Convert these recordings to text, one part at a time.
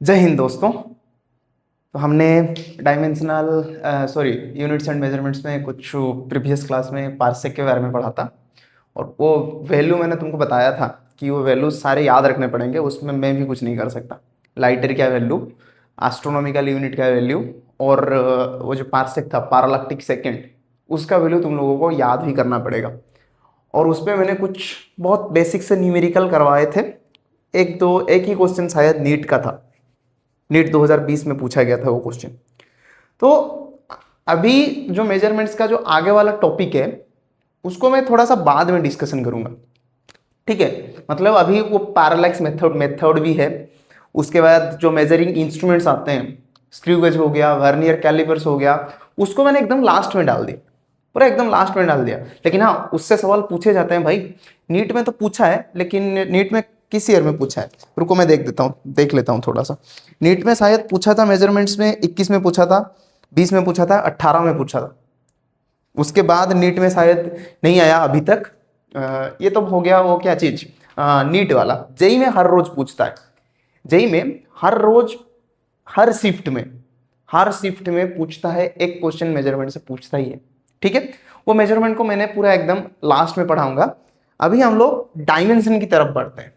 जय हिंद दोस्तों। तो हमने डायमेंशनल यूनिट्स एंड मेजरमेंट्स में कुछ प्रीवियस क्लास में पार्सेक के बारे में पढ़ा था और वो वैल्यू मैंने तुमको बताया था कि वो वैल्यूज सारे याद रखने पड़ेंगे, उसमें मैं भी कुछ नहीं कर सकता। लाइटर क्या वैल्यू, एस्ट्रोनॉमिकल यूनिट का वैल्यू और वो जो पार्सेक था पारालैक्टिक सेकेंड, उसका वैल्यू तुम लोगों को याद भी करना पड़ेगा। और उसमें मैंने कुछ बहुत बेसिक से न्यूमेरिकल करवाए थे। एक ही क्वेश्चन शायद नीट का था, नीट 2020 में पूछा गया था वो क्वेश्चन। तो अभी जो मेजरमेंट्स का जो आगे वाला टॉपिक है उसको मैं थोड़ा सा बाद में डिस्कशन करूंगा, ठीक है। मतलब अभी वो पैरालैक्स मेथड भी है, उसके बाद जो मेजरिंग इंस्ट्रूमेंट्स आते हैं, स्क्रू गेज हो गया, वर्नियर कैलिपर्स हो गया, उसको मैंने एकदम लास्ट में डाल दिया, पूरा एकदम लास्ट में डाल दिया। लेकिन हाँ, उससे सवाल पूछे जाते हैं भाई, नीट में तो पूछा है, लेकिन नीट में किस ईयर में पूछा है, रुको मैं देख लेता हूँ थोड़ा सा। नीट में शायद पूछा था मेजरमेंट्स में 21 में पूछा था, 20 में पूछा था, 18 में पूछा था। उसके बाद नीट में शायद नहीं आया अभी तक। ये तो हो गया वो क्या चीज, नीट वाला। जेई में हर रोज पूछता है, जेई में हर रोज हर शिफ्ट में पूछता है, एक क्वेश्चन मेजरमेंट से पूछता ही है, ठीक है। वो मेजरमेंट को मैंने पूरा एकदम लास्ट में पढ़ाऊंगा। अभी हम लोग डायमेंशन की तरफ बढ़ते हैं।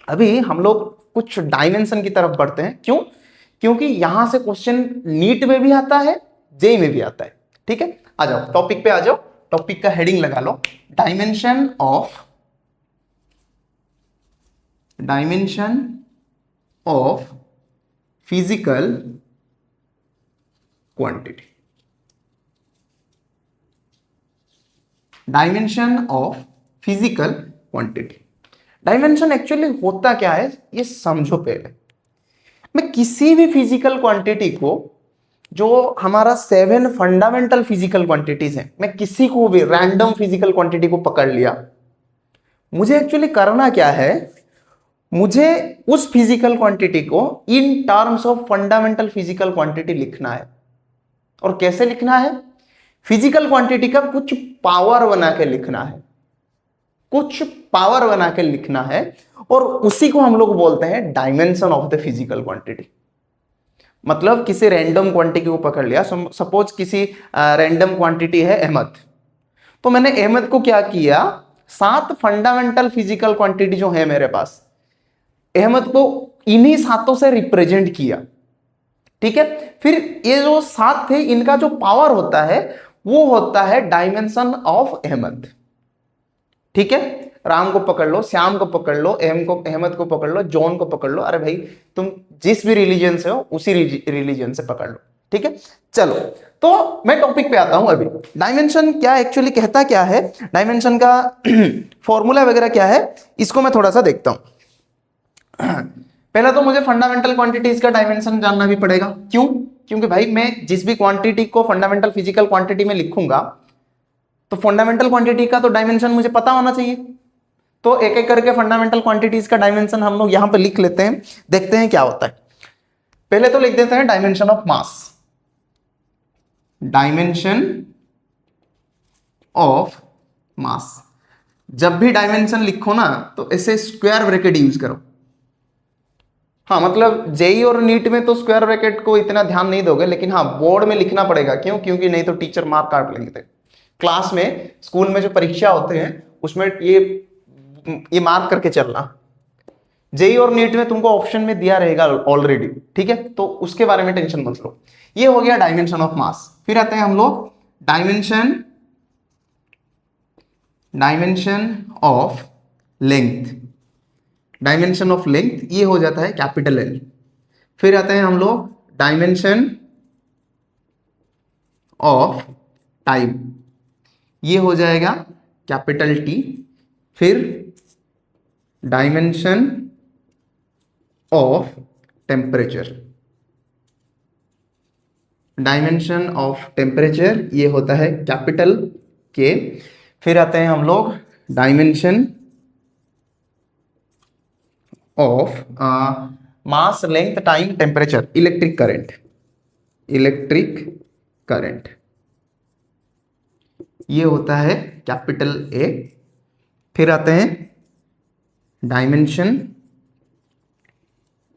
अभी हम लोग कुछ डायमेंशन की तरफ बढ़ते हैं। क्यों? क्योंकि यहां से क्वेश्चन नीट में भी आता है, जेई में भी आता है, ठीक है। आ जाओ टॉपिक पे आ जाओ, टॉपिक का हेडिंग लगा लो, dimension of physical quantity. Dimension of physical quantity. Dimension actually होता क्या है ये समझो पहले। मैं किसी भी फिजिकल क्वांटिटी को, जो हमारा 7 फंडामेंटल फिजिकल क्वांटिटीज हैं, मैं किसी को भी रैंडम फिजिकल क्वांटिटी को पकड़ लिया, मुझे एक्चुअली करना क्या है, मुझे उस फिजिकल क्वांटिटी को in terms of fundamental physical quantity लिखना है। और कैसे लिखना है? फिजिकल क्वांटिटी का कुछ पावर बना के लिखना है, कुछ पावर बना के लिखना है, और उसी को हम लोग बोलते हैं dimension of the physical quantity. मतलब किसी रैंडम क्वांटिटी को पकड़ लिया, सपोज किसी रैंडम क्वांटिटी है अहमद, तो मैंने अहमद को क्या किया, 7 फंडामेंटल फिजिकल क्वांटिटी जो है मेरे पास, अहमद को इन्हीं 7 से रिप्रेजेंट किया, ठीक है। फिर ये जो 7 थे, इनका जो पावर होता है वो होता है डायमेंशन ऑफ अहमद, ठीक है। राम को पकड़ लो, श्याम को पकड़ लो, अहमद को पकड़ लो, जॉन को पकड़ लो, अरे भाई तुम जिस भी रिलीजन से हो उसी रिलीजन से पकड़ लो, ठीक है। चलो, तो मैं टॉपिक पे आता हूं। अभी डायमेंशन क्या एक्चुअली कहता क्या है, डायमेंशन का फॉर्मूला वगैरह क्या है, इसको मैं थोड़ा सा देखता हूं। पहला तो मुझे फंडामेंटल क्वांटिटीज का डायमेंशन जानना भी पड़ेगा। क्यों? क्योंकि भाई मैं जिस भी क्वांटिटी को फंडामेंटल फिजिकल क्वांटिटी में लिखूंगा, तो फंडामेंटल क्वांटिटी का तो डायमेंशन मुझे पता होना चाहिए। तो एक एक करके फंडामेंटल क्वांटिटीज का डायमेंशन हम लोग यहां पर लिख लेते हैं, देखते हैं क्या होता है। पहले तो लिख देते हैं dimension of mass. Dimension of mass, जब भी डायमेंशन लिखो ना तो ऐसे स्क्वायर ब्रैकेट यूज करो। हाँ, मतलब जेई और नीट में तो स्क्वायर ब्रैकेट को इतना ध्यान नहीं दोगे, लेकिन हाँ बोर्ड में लिखना पड़ेगा। क्यों? क्योंकि नहीं तो टीचर मार्क काट लेंगे। क्लास में, स्कूल में जो परीक्षा होते हैं उसमें ये मार्क करके चलना। जेई और नीट में तुमको ऑप्शन में दिया रहेगा ऑलरेडी, ठीक है, तो उसके बारे में टेंशन मत लो। ये हो गया डायमेंशन ऑफ मास। फिर आते हैं हम लोग dimension of length. Dimension of length ये हो जाता है कैपिटल एल। फिर आते हैं हम लोग डायमेंशन ऑफ टाइम, ये हो जाएगा कैपिटल टी। फिर dimension of temperature, dimension of temperature ये होता है कैपिटल के। फिर आते हैं हम लोग dimension of mass, length, time, temperature, electric current, ये होता है कैपिटल ए। फिर आते हैं डायमेंशन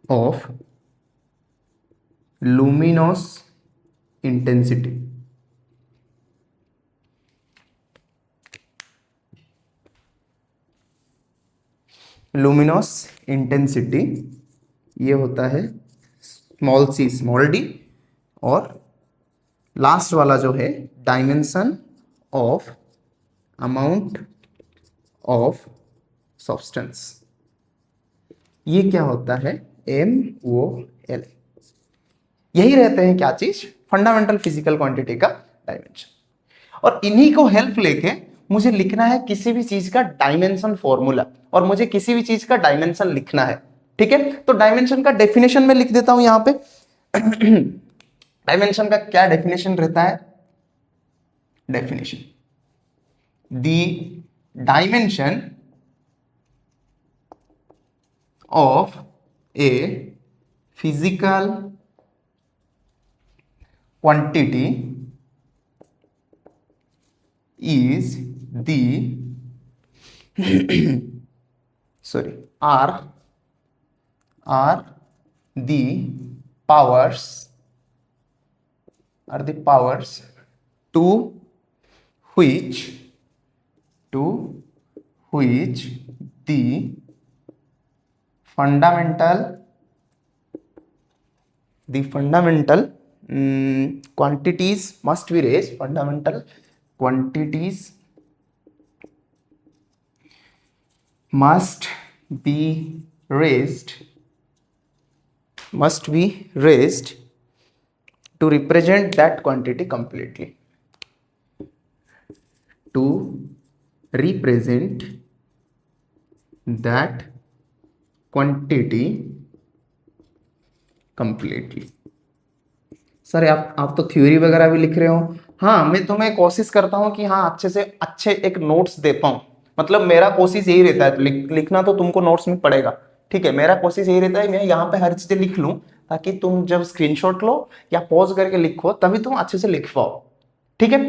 ऑफ लुमिनोस इंटेंसिटी। लुमिनोस इंटेंसिटी ये होता है स्मॉल सी स्मॉल डी, और लास्ट वाला जो है dimension of amount of substance, ये क्या होता है MOL। यही रहते हैं क्या चीज, फंडामेंटल फिजिकल क्वांटिटी का डायमेंशन। और इन्हीं को हेल्प लेके मुझे लिखना है किसी भी चीज का डायमेंशन फॉर्मूला, और मुझे किसी भी चीज का डायमेंशन लिखना है। ठीक है, तो डायमेंशन का डेफिनेशन में लिख देता हूं यहां पे। डायमेंशन का क्या डेफिनेशन रहता है, definition the dimension of a physical quantity is the sorry are the powers to which the fundamental quantities must be raised, fundamental quantities must be raised to represent that quantity completely, to represent that quantity completely. Sir आप तो theory वगैरह भी लिख रहे हो। हाँ, मैं तुम्हें कोशिश करता हूँ कि हाँ अच्छे से अच्छे एक नोट्स दे पाऊँ, मतलब मेरा कोशिश यही रहता है। तो लिखना तो तुमको नोट्स में पड़ेगा, ठीक है। मेरा कोशिश यही रहता है मैं यहाँ पे हर चीजें लिख लूँ, ताकि तुम जब स्क्रीनशॉट लो या पॉज करके लिखो तभी तुम अच्छे से लिख पाओ। ठीक है,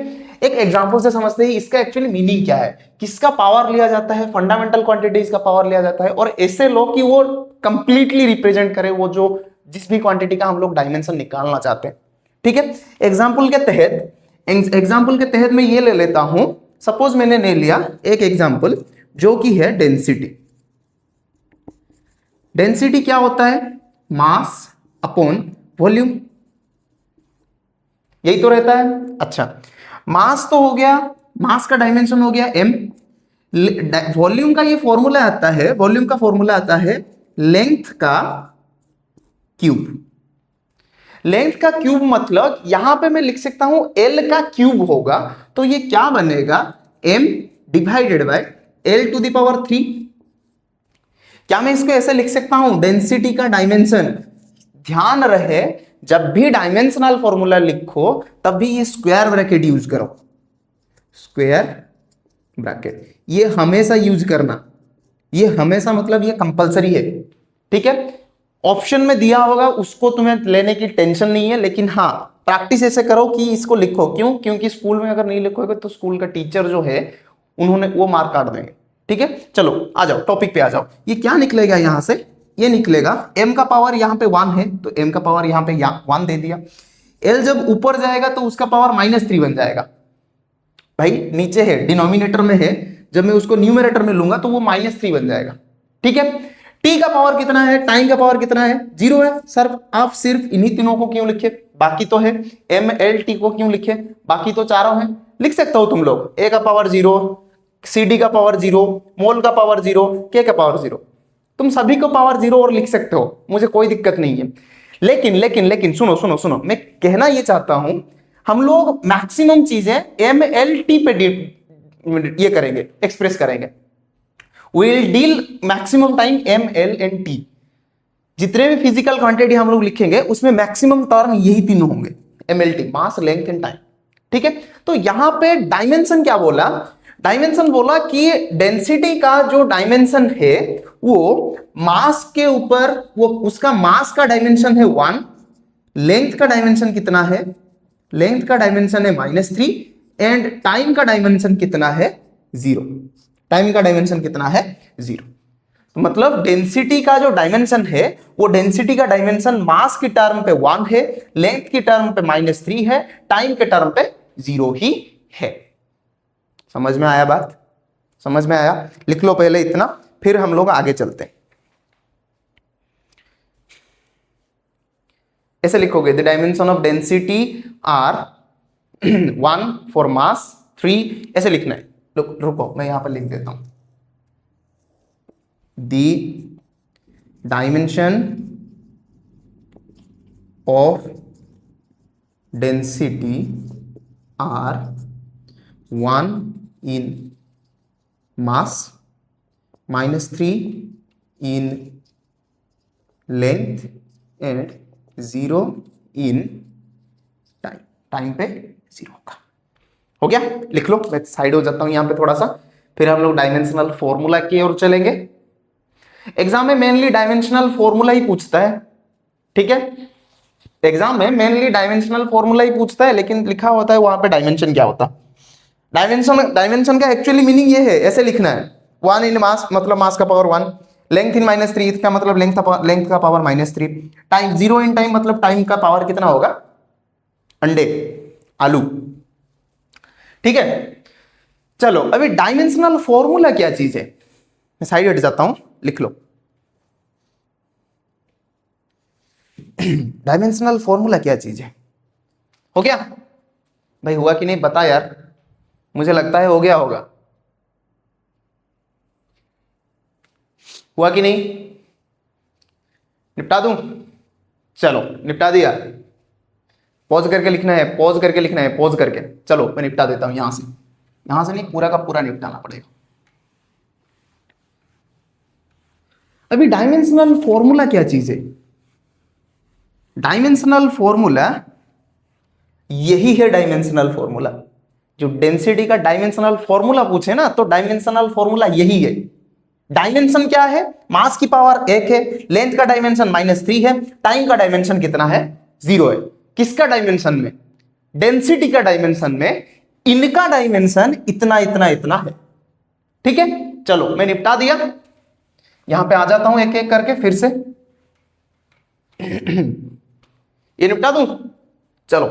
एक एग्जांपल से समझते हैं इसका एक्चुअली मीनिंग क्या है, किसका पावर लिया जाता है, फंडामेंटल क्वांटिटीज का पावर लिया जाता है, और ऐसे लो कि वो कंप्लीटली रिप्रेजेंट करे वो जो जिस भी क्वांटिटी का हम लोग डायमेंशन निकालना चाहते हैं। ठीक है, एग्जांपल के तहत मैं ये ले लेता हूं, सपोज मैंने ले लिया एक एग्जांपल जो कि है डेंसिटी। डेंसिटी क्या होता है, मास अपॉन वॉल्यूम, यही तो रहता है। अच्छा, मास तो हो गया, मास का डायमेंशन हो गया m। वॉल्यूम का ये फॉर्मूला आता है, वॉल्यूम का फॉर्मूला आता है लेंथ का क्यूब। लेंथ का क्यूब मतलब यहां पे मैं लिख सकता हूं L का क्यूब होगा, तो ये क्या बनेगा m divided by L to the power 3। क्या मैं इसको ऐसे लिख सकता हूं, डेंसिटी का डायमेंशन, ध्यान रहे जब भी डायमेंशनल फॉर्मूला लिखो तब भी ये स्क्वायर ब्रैकेट यूज करो, स्क्वायर ब्रैकेट ये हमेशा यूज करना, ये हमेशा मतलब ये कंपलसरी है। ठीक है, ऑप्शन में दिया होगा उसको तुम्हें लेने की टेंशन नहीं है, लेकिन हाँ प्रैक्टिस ऐसे करो कि इसको लिखो। क्यों, क्योंकि स्कूल में अगर नहीं लिखोगे तो स्कूल का टीचर जो है उन्होंने वो मार्क काट देंगे। ठीक है, चलो आ जाओ टॉपिक पे आ जाओ। ये क्या निकलेगा यहां से, ये निकलेगा m का पावर यहां पे 1 है तो m का पावर यहां पे 1 दे दिया। l जब ऊपर जाएगा तो उसका पावर -3 बन जाएगा। भाई नीचे है, डिनोमिनेटर में है, जब मैं उसको न्यूमरेटर में लूंगा तो वो -3 बन जाएगा। ठीक है, t का पावर कितना है, टाइम का पावर कितना है, 0 है। सर आप सिर्फ इन्हीं तीनों को क्यों लिखे, बाकी तो है, mlt को क्यों लिखे, बाकी तो चारों हैं। लिख सकते हो तुम लोग, a का पावर 0, cd का पावर 0, मोल का पावर 0, k का पावर 0, तुम सभी को पावर 0 और लिख सकते हो, मुझे कोई दिक्कत नहीं है। लेकिन लेकिन लेकिन सुनो सुनो सुनो, मैं कहना ये चाहता हूं हम लोग मैक्सिमम चीजें MLT पे ये करेंगे, एक्सप्रेस करेंगे। Will deal maximum time ML and T। जितने भी फिजिकल क्वांटिटी हम लोग लिखेंगे उसमें मैक्सिमम टर्म यही तीनों होंगे, MLT, mass, length and time. ठीक है, तो यहां पे डायमेंशन क्या बोला, डायमेंशन बोला कि डेंसिटी का जो डायमेंशन है वो मास के ऊपर, वो उसका मास का डायमेंशन है 1, लेंथ का डायमेंशन कितना है, लेंथ का डायमेंशन है -3, एंड टाइम का डायमेंशन कितना है 0, टाइम का डायमेंशन कितना है 0। मतलब डेंसिटी का जो डायमेंशन है वो डेंसिटी का डायमेंशन मास की टर्म पे 1 है, लेंथ की टर्म पे -3 है, टाइम के टर्म पे 0 ही है। समझ में आया बात? समझ में आया? लिख लो पहले इतना, फिर हम लोग आगे चलते हैं। ऐसे लिखोगे the dimension of density are 1 for mass 3, ऐसे लिखना है। रुको मैं यहां पर लिख देता हूं, the dimension of density are 1 in mass, -3 in length and 0 in time. Time पे 0 होगा। हो गया? लिख लो, मैं साइड हो जाता हूं यहां पे थोड़ा सा, फिर हम लोग डायमेंशनल फॉर्मूला की ओर चलेंगे। एग्जाम में मेनली डायमेंशनल फॉर्मूला ही पूछता है, ठीक है? एग्जाम में मेनली डायमेंशनल फॉर्मूला ही पूछता है, लेकिन लिखा होता है वहां पे डायमेंशन क्या होता है। डायमेंशन का एक्चुअली मीनिंग ये है, ऐसे लिखना है 1 इन मास मतलब मास का पावर 1, लेंथ इन -3 का मतलब लेंथ का पावर -3, टाइम 0 इन टाइम मतलब टाइम का पावर कितना होगा, अंडे आलू, ठीक है? चलो अभी डायमेंशनल फॉर्मूला क्या चीज है, मैं साइड हट जाता हूं, लिख लो डायमेंशनल फॉर्मूला क्या चीज है। हो गया भाई? हुआ कि नहीं बता यार, मुझे लगता है हो गया होगा। हुआ कि नहीं? निपटा दूं? चलो निपटा दिया। पॉज करके लिखना है, पॉज करके लिखना है, पॉज करके। चलो मैं निपटा देता हूं यहां से नहीं, पूरा का पूरा निपटाना पड़ेगा। अभी डायमेंशनल फॉर्मूला क्या चीज है? डायमेंशनल फॉर्मूला यही है, डायमेंशनल फॉर्मूला जो डेंसिटी का डायमेंशनल फॉर्मूला पूछे ना, तो डायमेंशनल फॉर्मूला यही है। डायमेंशन क्या है? मास की पावर 1 है, लेंथ का डायमेंशन -3 है, टाइम का डायमेंशन कितना है, 0 है। किसका डायमेंशन में? डेंसिटी का डायमेंशन में इनका डायमेंशन इतना इतना इतना है, ठीक है? चलो मैं निपटा दिया, यहां पे आ जाता हूं एक एक करके फिर से ये निपटा दूं? चलो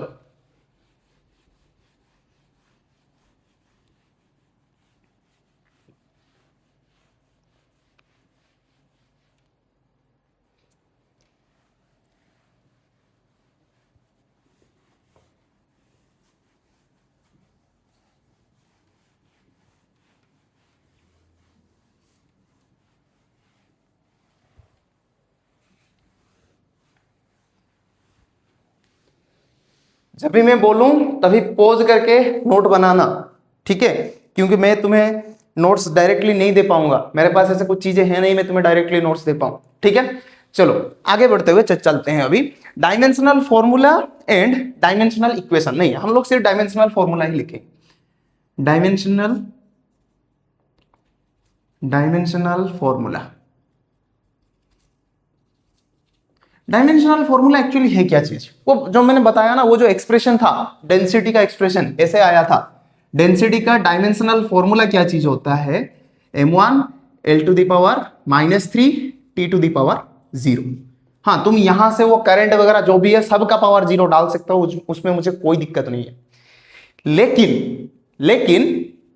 जब भी मैं बोलूं तभी पॉज करके नोट बनाना, ठीक है? क्योंकि मैं तुम्हें नोट्स डायरेक्टली नहीं दे पाऊंगा, मेरे पास ऐसे कुछ चीजें हैं नहीं मैं तुम्हें डायरेक्टली नोट्स दे पाऊं, ठीक है? चलो आगे बढ़ते हुए चलते हैं अभी dimensional formula and dimensional equation. नहीं, हम लोग सिर्फ डायमेंशनल फॉर्मूला ही लिखेंगे। Dimensional formula. Dimensional formula actually है क्या चीज? वो जो मैंने बताया ना, वो जो एक्सप्रेशन था डेंसिटी का, एक्सप्रेशन ऐसे आया था। डेंसिटी का डायमेंशनल फॉर्मूला क्या चीज होता है? m1 L⁻³ T⁻0। हाँ, तुम यहां से वो करंट वगैरह जो भी है सबका पावर 0 डाल सकते हो, उसमें मुझे कोई दिक्कत नहीं है। लेकिन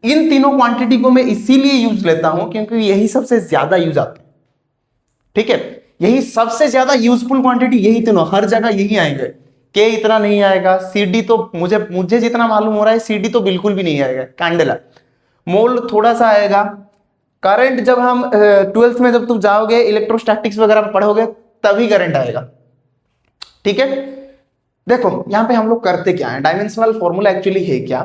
इन तीनों क्वांटिटी को मैं इसीलिए यूज लेता हूं क्योंकि यही सबसे ज्यादा यूज आते हैं, ठीक है? यही सबसे ज्यादा यूजफुल क्वांटिटी, यही तीनों, हर जगह यही आएंगे। के इतना नहीं आएगा, सीडी तो मुझे जितना मालूम हो रहा है सीडी तो बिल्कुल भी नहीं आएगा, कैंडेला। मोल थोड़ा सा आएगा। करंट जब हम 12th में जब तुम जाओगे इलेक्ट्रोस्टैटिक्स वगैरह पढ़ोगे तभी करंट आएगा, ठीक है? देखो यहां पे हम लोग करते क्या है, डायमेंशनल फॉर्मूला एक्चुअली है क्या?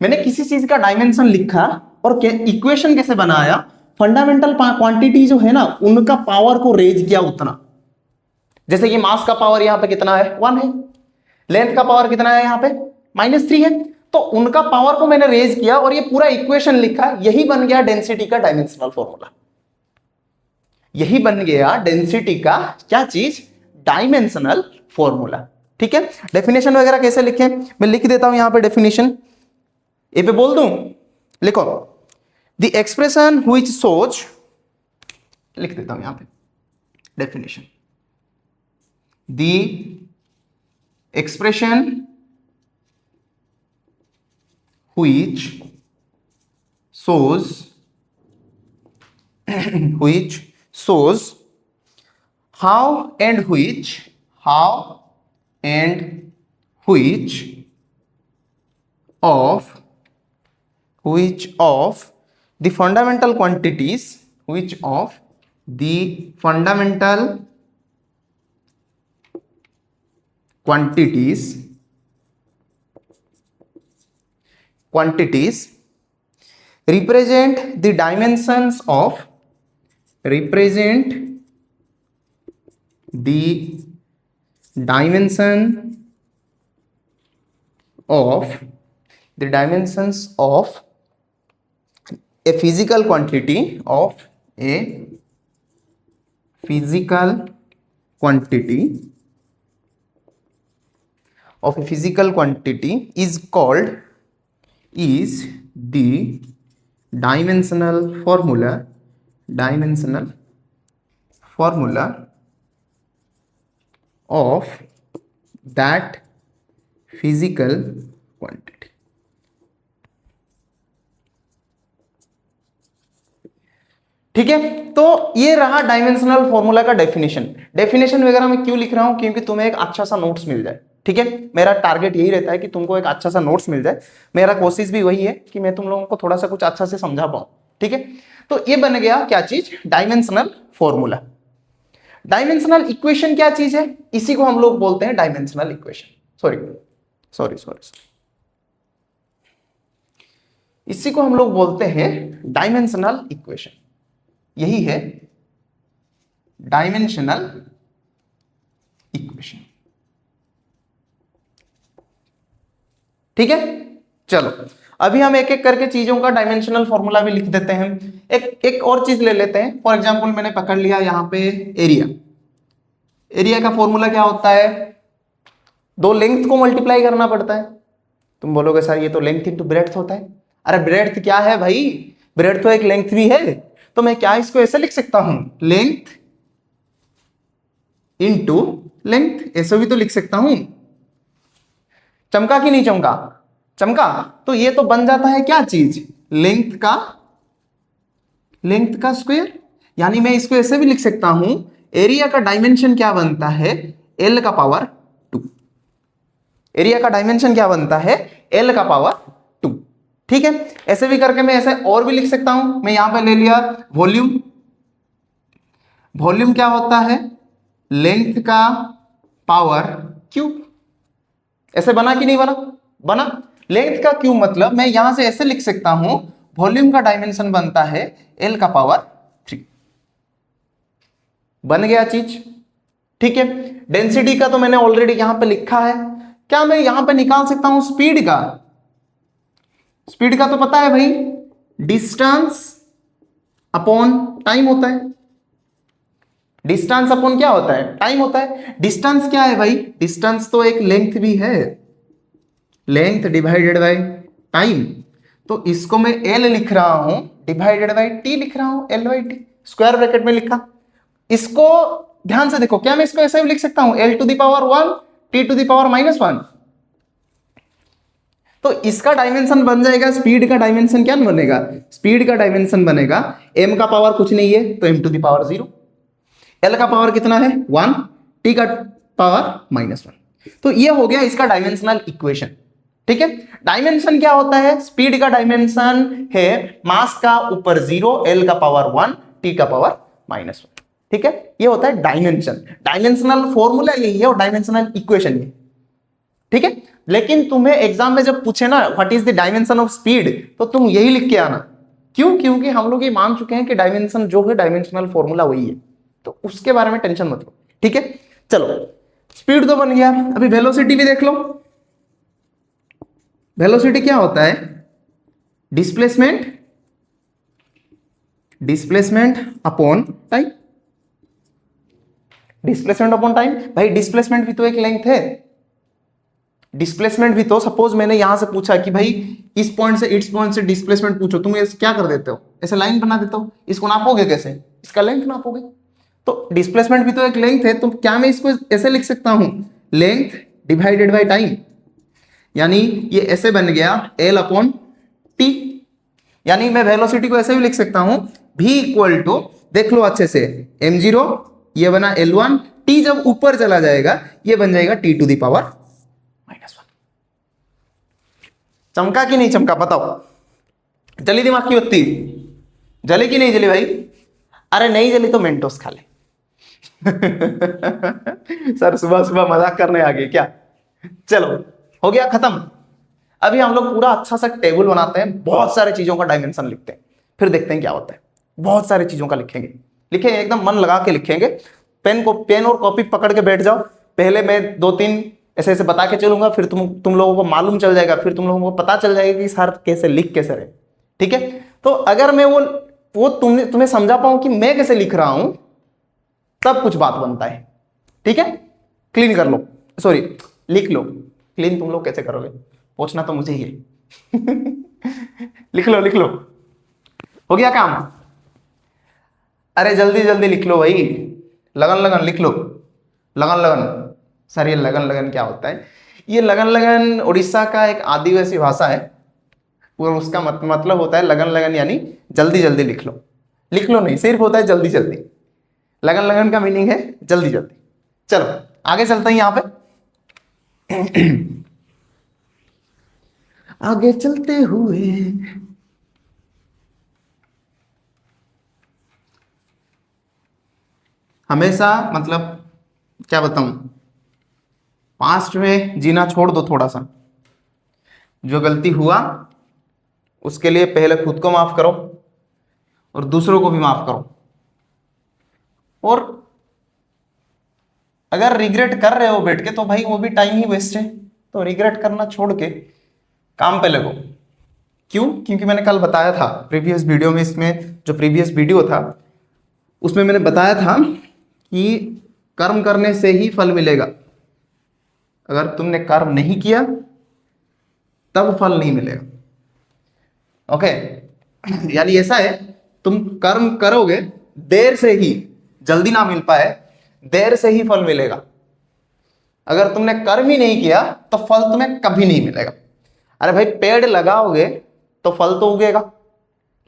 मैंने किसी चीज का डायमेंशन लिखा और इक्वेशन कैसे बनाया, फंडामेंटल क्वांटिटी जो है ना उनका पावर को रेज किया उतना। जैसे कि मास का पावर यहां पे कितना है, 1 है, लेंथ का पावर कितना है यहां पे, -3 है, तो उनका पावर को मैंने रेज किया और ये पूरा इक्वेशन लिखा, यही बन गया डेंसिटी का डायमेंशनल फॉर्मूला। यही बन गया डेंसिटी का क्या चीज, डायमेंशनल फॉर्मूला, ठीक है? डेफिनेशन वगैरह कैसे लिखें, मैं लिख देता हूं यहां पे डेफिनेशन, ए पे बोल दूं, लिखो द एक्सप्रेशन व्हिच शोज लिख देता हूं यहां पे definition, the expression which shows which shows how and which of the fundamental quantities quantities represent the dimensions of a physical quantity is called the dimensional formula of that physical quantity. ठीक है, तो ये रहा dimensional formula का definition वगैरह मैं क्यों लिख रहा हूं, क्योंकि तुम्हें एक अच्छा सा नोट्स मिल जाए। ठीक है, मेरा टारगेट यही रहता है कि तुमको एक अच्छा सा नोट्स मिल जाए। मेरा कोशिश भी वही है कि मैं तुम लोगों को थोड़ा सा कुछ अच्छा से समझा पाऊं। ठीक है, तो ये बन गया क्या चीज, डायमेंशनल फॉर्मूला। डायमेंशनल इक्वेशन क्या चीज है, इसी को हम लोग बोलते हैं डायमेंशनल इक्वेशन। सॉरी, इसी को हम लोग बोलते हैं डायमेंशनल इक्वेशन। यही है डायमेंशनल इक्वेशन। ठीक है, चलो अभी हम एक एक करके चीजों का डायमेंशनल फॉर्मूला भी लिख देते हैं। एक और चीज ले लेते हैं। फॉर एग्जांपल मैंने पकड़ लिया यहां पे एरिया का फॉर्मूला क्या होता है, दो लेंथ को मल्टीप्लाई करना पड़ता है। तुम बोलोगे सर ये तो लेंथ इंटू ब्रेड्थ होता है। अरे ब्रेड्थ क्या है भाई, ब्रेड्थ तो एक लेंथ भी है। तो मैं क्या इसको ऐसे लिख सकता हूं, लेंथ इंटू लेंथ, ऐसे भी तो लिख सकता हूं। चमका कि नहीं चमका, तो ये तो बन जाता है क्या चीज, लेंथ का स्क्वायर। यानी मैं इसको ऐसे भी लिख सकता हूं, एरिया का डायमेंशन क्या बनता है, L का पावर 2। एरिया का डायमेंशन क्या बनता है, L का पावर 2। ठीक है, ऐसे भी करके मैं ऐसे और भी लिख सकता हूं। मैं यहां पे ले लिया वॉल्यूम क्या होता है, लेंथ का पावर क्यूब। ऐसे बना कि नहीं बना। लेंथ का क्यूब मतलब मैं यहां से ऐसे लिख सकता हूं, वॉल्यूम का डायमेंशन बनता है L का पावर 3। बन गया चीज। ठीक है, डेंसिटी का तो मैंने ऑलरेडी यहां पे लिखा है। क्या मैं यहां पे निकाल सकता हूं स्पीड का तो पता है भाई, डिस्टेंस अपॉन टाइम होता है। डिस्टेंस अपॉन क्या होता है, टाइम होता है। डिस्टेंस क्या है भाई, डिस्टेंस तो एक लेंथ भी है, लेंथ डिवाइडेड बाय टाइम। तो इसको मैं L लिख रहा हूं, डिवाइडेड बाय T लिख रहा हूं, L/T स्क्वायर ब्रैकेट में लिखा। इसको ध्यान से देखो, क्या मैं इसको ऐसे भी लिख सकता हूं, L to the power 1 T to the power -1। तो इसका डायमेंशन बन जाएगा, स्पीड का डायमेंशन क्या बनेगा, स्पीड का डायमेंशन बनेगा m का पावर कुछ नहीं है तो m to the power 0, L का पावर कितना है 1, T का पावर -1। तो ये हो गया इसका डायमेंशनल इक्वेशन। ठीक है, डायमेंशन क्या होता है, स्पीड का डायमेंशन है मास का ऊपर 0, L का पावर 1, T का पावर -1। ठीक है, ये होता है डायमेंशन। डायमेंशनल फॉर्मूला यही है और डायमेंशनल इक्वेशन ये। ठीक है, लेकिन तुम्हें एग्जाम में जब पूछे ना what is the dimension of speed, तो तुम यही लिख के आना। क्यों, क्योंकि हम लोग ये मान चुके हैं कि डायमेंशन जो है डायमेंशनल फॉर्मूला वही है, तो उसके बारे में टेंशन मत लो। ठीक है, चलो स्पीड तो बन गया। अभी वेलोसिटी भी देख लो। वेलोसिटी क्या होता है, displacement upon time. Displacement upon time, भाई डिस्प्लेसमेंट भी तो एक लेंथ है। डिस्प्लेसमेंट भी तो, सपोज मैंने यहां से पूछा कि भाई इस पॉइंट से डिस्प्लेसमेंट पूछो, तुम ऐसे क्या कर देते हो, ऐसे लाइन बना देते हो, इसको नापोगे कैसे, इसका लेंथ नापोगे। तो डिस्प्लेसमेंट भी तो एक लेंथ है, तो क्या मैं इसको ऐसे लिख सकता हूं, लेंथ डिवाइडेड बाय टाइम, यानी ये ऐसे बन गया L अपॉन टी। यानी मैं वेलोसिटी को ऐसे भी लिख सकता हूं, v इक्वल टू, देख लो अच्छे से, m0, ये बना L1, t जब ऊपर चला जाएगा ये बन जाएगा t टू द पावर -1। चमका कि नहीं चमका बताओ? जली दिमाग की बत्ती? जली कि नहीं जली भाई? अरे नहीं जली तो मेंटोस खा ले। सर सुबह सुबह मजाक करने आ गए क्या? चलो हो गया खत्म। अभी हम लोग पूरा अच्छा सा टेबल बनाते हैं, बहुत सारे चीजों का डायमेंशन लिखते हैं, फिर देखते हैं क्या होता है। बहुत सारे चीजों का लिखेंगे, लिखेंगे एकदम मन लगा के लिखेंगे। पेन और कॉपी पकड़ के बैठ जाओ। पहले मैं 2-3 ऐसे ऐसे बता के चलूंगा, फिर तुम लोगों को मालूम चल जाएगा, फिर तुम लोगों को पता चल जाएगा कि सर कैसे लिख कैसे रहे। ठीक है, तो अगर मैं वो तुम्हें समझा पाऊं कि मैं कैसे लिख रहा हूं, तब कुछ बात बनता है। ठीक है, क्लीन कर लो, सॉरी लिख लो। क्लीन तुम लोग कैसे करोगे, पूछना तो मुझे ही है। लिख लो लिख लो, हो गया काम। अरे जल्दी जल्दी लिख लो भाई, लगन लगन लिख लो, लगन लगन। सर ये लगन लगन क्या होता है? ये लगन लगन उड़ीसा का एक आदिवासी भाषा है, वो उसका मतलब होता है लगन लगन, यानी जल्दी जल्दी लिख लो। लिख लो नहीं, सिर्फ होता है जल्दी जल्दी। लगन लगन का मीनिंग है जल्दी जल्दी। चलो आगे चलते हैं यहां पे। आगे चलते हुए हमेशा, मतलब क्या बताऊं, पास्ट में जीना छोड़ दो थोड़ा सा। जो गलती हुआ उसके लिए पहले खुद को माफ करो और दूसरों को भी माफ करो। और अगर रिग्रेट कर रहे हो बैठ के तो भाई वो भी टाइम ही वेस्ट है, तो रिग्रेट करना छोड़ के काम पे लगो। क्यों? क्योंकि मैंने कल बताया था प्रीवियस वीडियो में, इसमें जो प्रीवियस वीडियो था उसमें मैंने बताया था कि कर्म करने से ही फल मिलेगा। अगर तुमने कर्म नहीं किया तब फल नहीं मिलेगा। ओके, यानी ऐसा है, तुम कर्म करोगे देर से ही, जल्दी ना मिल पाए, देर से ही फल मिलेगा। अगर तुमने कर्म ही नहीं किया तो फल तुम्हें कभी नहीं मिलेगा। अरे भाई पेड़ लगाओगे तो फल तो उगेगा,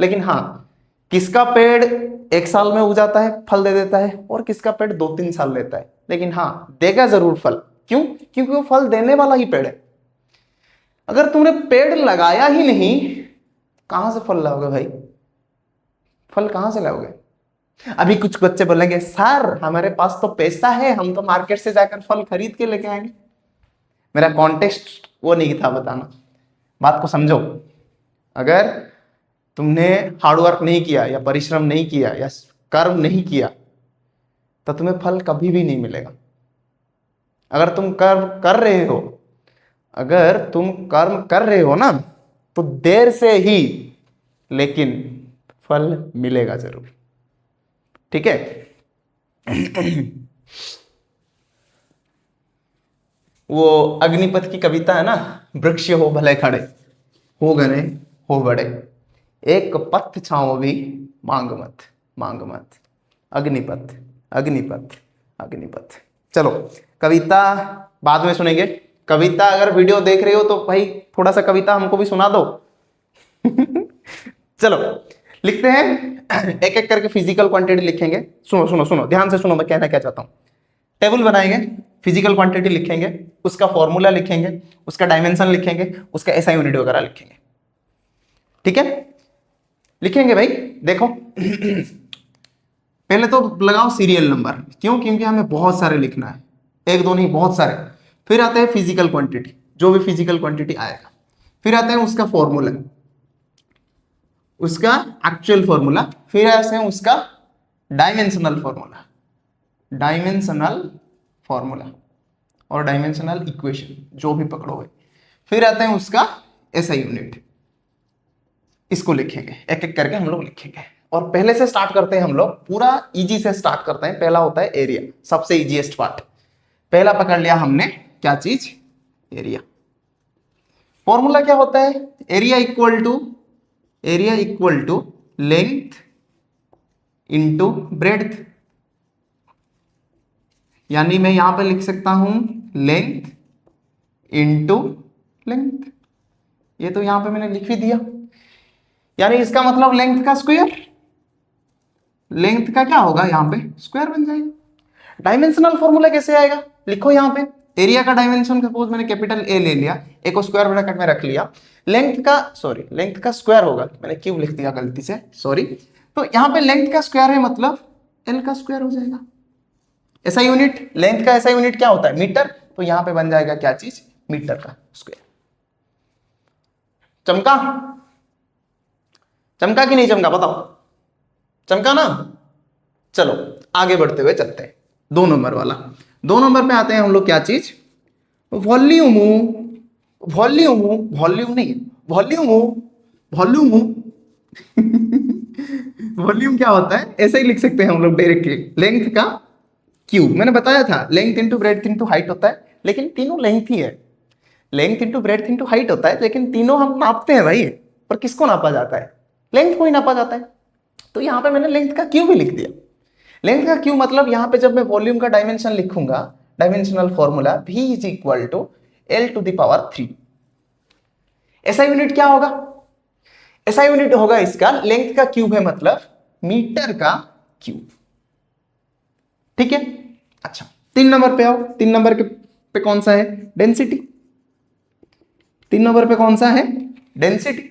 लेकिन हाँ, किसका पेड़ 1 साल में उग जाता है, फल दे देता है, और किसका पेड़ 2-3 साल लेता है, लेकिन हाँ देगा जरूर फल। क्यों? क्योंकि वो फल देने वाला ही पेड़ है। अगर तुमने पेड़ लगाया ही नहीं, कहां से फल लाओगे भाई? फल कहां से लाओगे? अभी कुछ बच्चे बोलेंगे सर हमारे पास तो पैसा है, हम तो मार्केट से जाकर फल खरीद के लेके आएंगे। मेरा कॉन्टेक्स्ट वो नहीं था बताना, बात को समझो। अगर तुमने हार्डवर्क नहीं किया या परिश्रम नहीं किया या कर्म नहीं किया तो तुम्हें फल कभी भी नहीं मिलेगा। अगर तुम कर्म कर रहे हो, अगर तुम कर्म कर रहे हो ना, तो देर से ही लेकिन फल मिलेगा जरूर। ठीक है? वो अग्निपथ की कविता है ना, वृक्ष हो भले खड़े, हो घने हो बड़े, एक पथ छाओ भी मांग मत, मांग मत। अग्निपथ अग्निपथ अग्निपथ। चलो कविता बाद में सुनेंगे। कविता अगर वीडियो देख रहे हो तो भाई थोड़ा सा कविता हमको भी सुना दो। चलो लिखते हैं, एक एक करके फिजिकल क्वांटिटी लिखेंगे। सुनो सुनो सुनो, ध्यान से सुनो, मैं कहना क्या चाहता हूं। टेबल बनाएंगे, फिजिकल क्वांटिटी लिखेंगे, उसका फॉर्मूला लिखेंगे, उसका डायमेंशन लिखेंगे, उसका एसआई यूनिट वगैरह लिखेंगे। ठीक है, लिखेंगे भाई। देखो पहले तो लगाओ सीरियल नंबर। क्यों? क्योंकि हमें बहुत सारे लिखना है, 1-2 नहीं, बहुत सारे। फिर आते हैं फिजिकल क्वांटिटी, जो भी फिजिकल क्वांटिटी आएगा। फिर आते हैं उसका फॉर्मूला, उसका एक्चुअल फॉर्मूला। फिर आते हैं उसका डायमेंशनल फॉर्मूला, डायमेंशनल फॉर्मूला और डायमेंशनल इक्वेशन, जो भी पकड़ोगे। फिर आते हैं उसका एसआई यूनिट, इसको लिखेंगे, एक एक करके हम लोग लिखेंगे। और पहले से स्टार्ट करते हैं हम लोग, पूरा इजी से स्टार्ट करते हैं। पहला होता है एरिया, सबसे इजीएस्ट पार्ट। पहला पकड़ लिया हमने, क्या चीज? एरिया। फॉर्मूला क्या होता है? Area equal to length into breadth, यानी मैं यहां पे लिख सकता हूं लेंथ इंटू लेंथ। ये तो यहां पे मैंने लिख भी दिया, यानी इसका मतलब लेंथ का स्क्वायर, लेंथ का क्या होगा यहां पे स्क्वायर बन जाएगा। डायमेंशनल फॉर्मूला कैसे आएगा, लिखो यहां पे एरिया का डायमेंशन, सपोज मैंने कैपिटल ए ले लिया, ए को स्क्वायर ब्रैकेट में रख लिया, लेंथ का सॉरी लेंथ का स्क्वायर होगा, मैंने क्यूब लिख दिया गलती से सॉरी, तो यहां पे लेंथ का स्क्वायर है मतलब एल का स्क्वायर हो जाएगा। ऐसा यूनिट, लेंथ का ऐसा यूनिट क्या होता है मीटर, तो यहां पे बन जाएगा क्या चीज मीटर का स्क्वायर। चमका, चमका कि नहीं चमका बताओ, चमका ना। चलो आगे बढ़ते हुए चलते हैं 2 नंबर वाला। 2 नंबर पे आते हैं हम लोग, क्या चीज वॉल्यूम, वॉल्यूम वॉल्यूम नहीं वॉल्यूम, वॉल्यूम वॉल्यूम क्या होता है, ऐसे ही लिख सकते हैं हम लोग डायरेक्टली, लेंथ का क्यूब। मैंने बताया था length into breadth into height होता है, लेकिन तीनों लेंथ ही है, length into breadth into height होता है, लेकिन तीनों हम नापते हैं भाई, पर किसको नापा जाता है लेंथ को ही नापा जाता है। तो यहां पे मैंने लेंथ का क्यूब ही लिख दिया। लेंथ का क्यूब मतलब यहां पे जब मैं वॉल्यूम का डायमेंशन लिखूंगा, dimensional formula v is equal to L to the power 3। ऐसा यूनिट क्या होगा, ऐसा यूनिट होगा इसका लेंथ का क्यूब है मतलब मीटर का क्यूब, ठीक है। अच्छा 3 नंबर पे आओ, 3 नंबर के पे कौन सा है डेंसिटी, 3 नंबर पे कौन सा है डेंसिटी।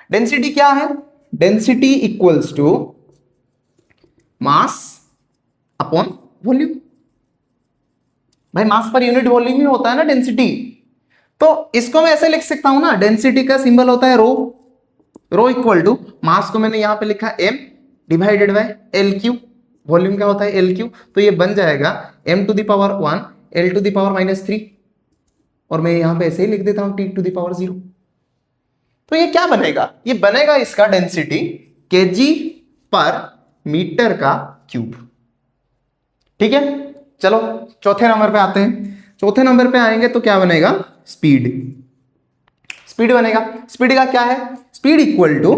डेंसिटी क्या है, density equals to mass upon volume. भाई मास पर यूनिट वॉल्यूम ही होता है ना डेंसिटी, तो इसको मैं ऐसे लिख सकता हूं ना, डेंसिटी का सिंबल होता है रो, रो इक्वल टू मास को मैंने यहां पे लिखा m divided by L Q, volume क्या होता है एल क्यू, तो ये बन जाएगा m to the power 1 l to the power -3, और मैं यहां पे ऐसे ही लिख देता हूं t टू द पावर 0। तो ये क्या बनेगा, ये बनेगा इसका डेंसिटी केजी पर मीटर का क्यूब, ठीक है। चलो चौथे नंबर पे आते हैं, चौथे नंबर पे आएंगे तो क्या बनेगा स्पीड, स्पीड बनेगा। स्पीड का क्या है, speed equal to,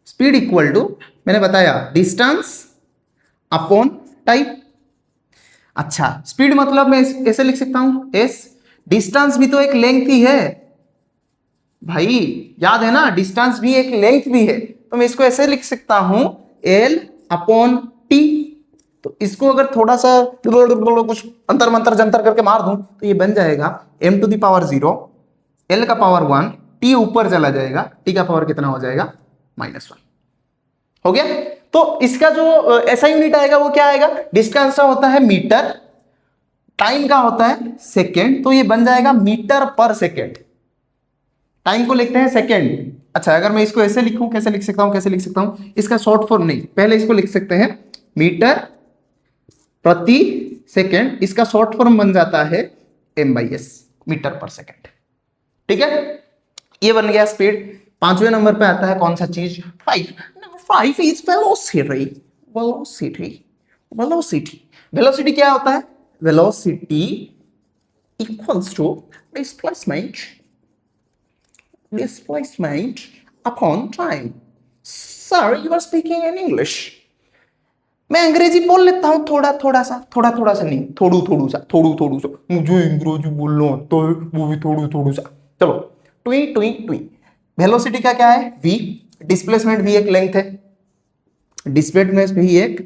speed equal to मैंने बताया डिस्टेंस अपॉन टाइम। अच्छा स्पीड मतलब मैं ऐसे लिख सकता हूं एस, डिस्टेंस भी तो एक लेंथ ही है भाई, याद है ना डिस्टेंस भी एक लेंथ भी है, तो मैं इसको ऐसे लिख सकता हूं एल अपॉन टी। तो इसको अगर थोड़ा सा कुछ अंतर मंतर जंतर करके मार दूं तो ये बन जाएगा m to the power 0 l का पावर 1, t ऊपर चला जाएगा, t का पावर कितना हो जाएगा -1, हो गया। तो इसका जो ऐसा यूनिट आएगा वो क्या आएगा, डिस्टेंस का होता है मीटर, टाइम का होता है सेकेंड, तो ये बन जाएगा मीटर पर सेकेंड, टाइम को लिखते हैं सेकेंड। अच्छा अगर मैं इसको ऐसे लिखूं, कैसे लिख सकता हूं, कैसे लिख सकता हूं, इसका शॉर्ट फॉर्म नहीं, पहले इसको लिख सकते हैं मीटर प्रति सेकेंड, इसका शॉर्ट फॉर्म बन जाता है m/s, मीटर पर सेकेंड, ठीक है। ये बन गया स्पीड। 5वें नंबर पे आता है कौन सा चीज 5, 5 is velocity, velocity, velocity. Velocity क्या होता है, velocity equals to displacement, displacement upon time। Sir, you are speaking in English। मैं अंग्रेजी बोल लेता हूं थोड़ा थोड़ा सा, थोड़ा थोड़ा सा नहीं, थोड़ू थोड़ू सा, थोड़ू थोड़ू सा, मुझे अंग्रेजी बोलना आता है वो भी थोड़ू थोड़ू सा। चलो ट्वी ट्वी ट्वी, वेलोसिटी का क्या है v, डिस्प्लेसमेंट भी एक लेंथ है, डिस्प्लेसमेंट भी एक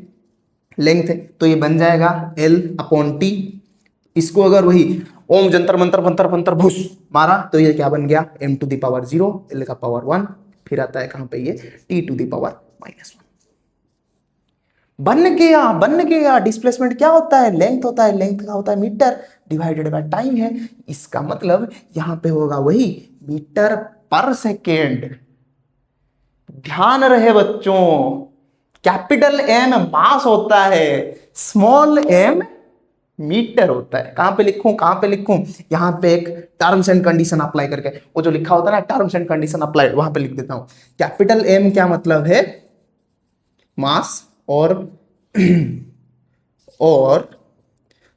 लेंथ है, तो ये बन जाएगा l अपॉन टी। इसको अगर वही ओम जंतर मंतर मंतर मंतर भूस मारा तो ये क्या बन गया m to the power 0 l का पावर 1, फिर आता है कहां पे ये t टू द पावर -1, बन गया बन गया। डिस्प्लेसमेंट क्या होता है लेंथ होता है, लेंथ का होता है मीटर डिवाइडेड बाय टाइम है, इसका मतलब यहां पे होगा वही मीटर पर सेकेंड। ध्यान रहे बच्चों, कैपिटल M मास होता है, स्मॉल m मीटर होता है। कहां पे लिखूं, कहां पे लिखूं, यहां पे एक टर्म्स एंड कंडीशन अप्लाई करके, वो जो लिखा होता है ना टर्म्स एंड कंडीशन अप्लाई, वहां पे लिख देता हूं। कैपिटल M क्या मतलब है मास, और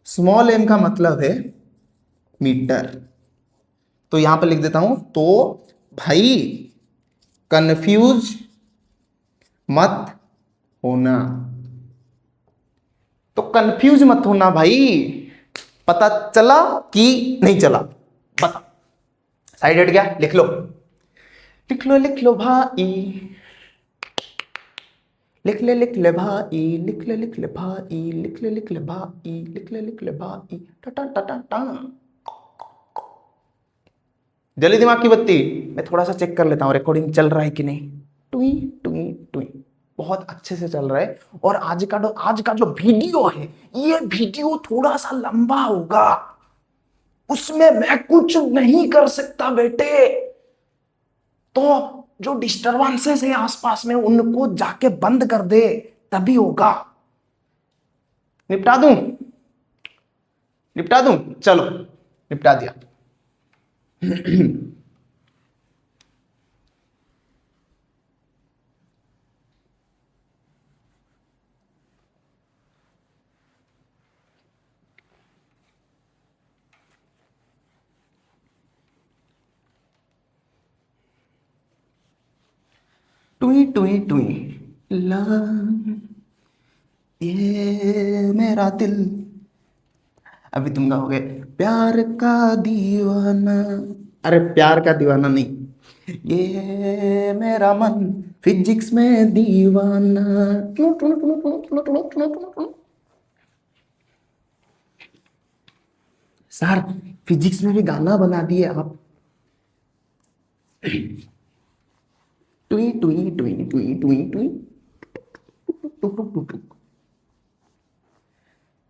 स्मॉल m का मतलब है मीटर, तो यहां पे लिख देता हूं। तो भाई कंफ्यूज मत होना। तो कंफ्यूज मत होना भाई, पता चला कि नहीं चला, बता। साइड हट गया, लिख लो लिख लो लिख लो भाई, लिख ले भाई, लिख ले भाई, लिख ले भाई, लिख ले भाई, टा टा टा टा। जल्दी दिमाग की बत्ती, मैं थोड़ा सा चेक कर लेता हूं रिकॉर्डिंग चल रहा है कि नहीं। टुई टुई टुई, बहुत अच्छे से चल रहा है। और आज का जो वीडियो है, ये वीडियो थोड़ा सा लंबा होगा, उसमें मैं कुछ नहीं कर सकता बेटे। तो जो डिस्टरबेंसेस है आसपास में, उनको जाके बंद कर दे, तभी होगा। निपटा दूं, निपटा दूं, चलो निपटा दिया। टुई टुई टुई ला, ये मेरा दिल, अभी तुम गाओगे प्यार का दीवाना। अरे प्यार का दीवाना नहीं, ये मेरा मन फिजिक्स में दीवाना। सर फिजिक्स में भी गाना बना दिए आप। टुई टुई टुई टुई टुई टुई।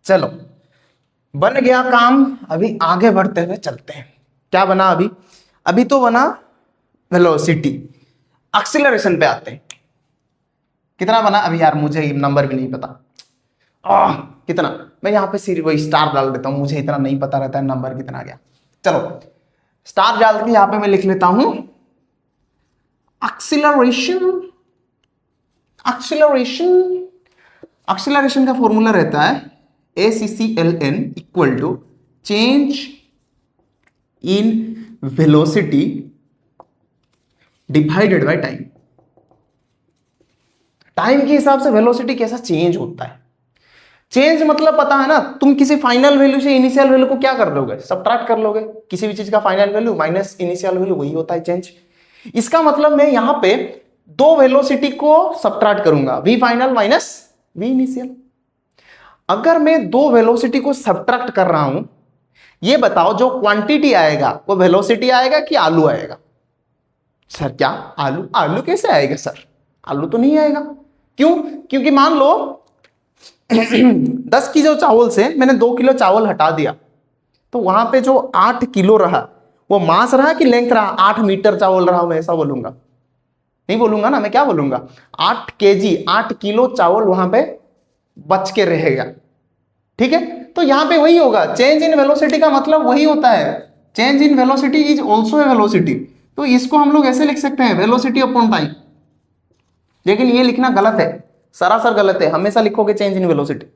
चलो बन गया काम, अभी आगे बढ़ते हुए चलते हैं। क्या बना अभी? अभी तो बना वेलोसिटी। एक्सीलरेशन पे आते हैं। कितना बना अभी यार, मुझे नंबर भी नहीं पता। कितना, मैं यहाँ पे सिर्फ वही स्टार डाल देता हूं, मुझे इतना नहीं पता रहता है नंबर कितना गया। चलो स्टार डाल के यहाँ पे मैं लिख लेता हूं एक्सीलरेशन। एक्सीलरेशन, एक्सीलरेशन का फॉर्मूला रहता है ACCLN equal to change in velocity divided by time. Time के हिसाब से वेलोसिटी कैसा चेंज होता है। चेंज मतलब पता है ना, तुम किसी फाइनल वैल्यू से इनिशियल वैल्यू को क्या कर लोगे, सबट्रैक्ट कर लोगे। किसी भी चीज का final value minus initial value, वही होता है चेंज। इसका मतलब मैं यहां पे दो वेलोसिटी को सबट्रैक्ट करूंगा, V final minus V initial. अगर मैं दो वेलोसिटी को सबट्रैक्ट कर रहा हूं, ये बताओ जो क्वांटिटी आएगा वो वेलोसिटी आएगा कि आलू आएगा? सर क्या आलू? आलू कैसे आएगा सर? आलू तो नहीं आएगा। क्यों? क्योंकि मान लो 10 किलो चावल से मैंने 2 किलो चावल हटा दिया, तो वहां पे जो 8 किलो रहा वो मास रहा कि लेंथ रहा? 8 मीटर चावल रहा, मैं ऐसा बोलूंगा? नहीं बोलूंगा ना, मैं क्या बोलूंगा? 8 केजी, 8 किलो चावल वहां पे बच के रहेगा। ठीक है, तो यहां पे वही होगा। चेंज इन वेलोसिटी का मतलब वही होता है, change in velocity is also a velocity. तो इसको हम लोग ऐसे लिख सकते हैं, वेलोसिटी अपॉन टाइम। लेकिन ये लिखना गलत है, सरासर गलत है। हमेशा लिखोगे चेंज इन वेलोसिटी।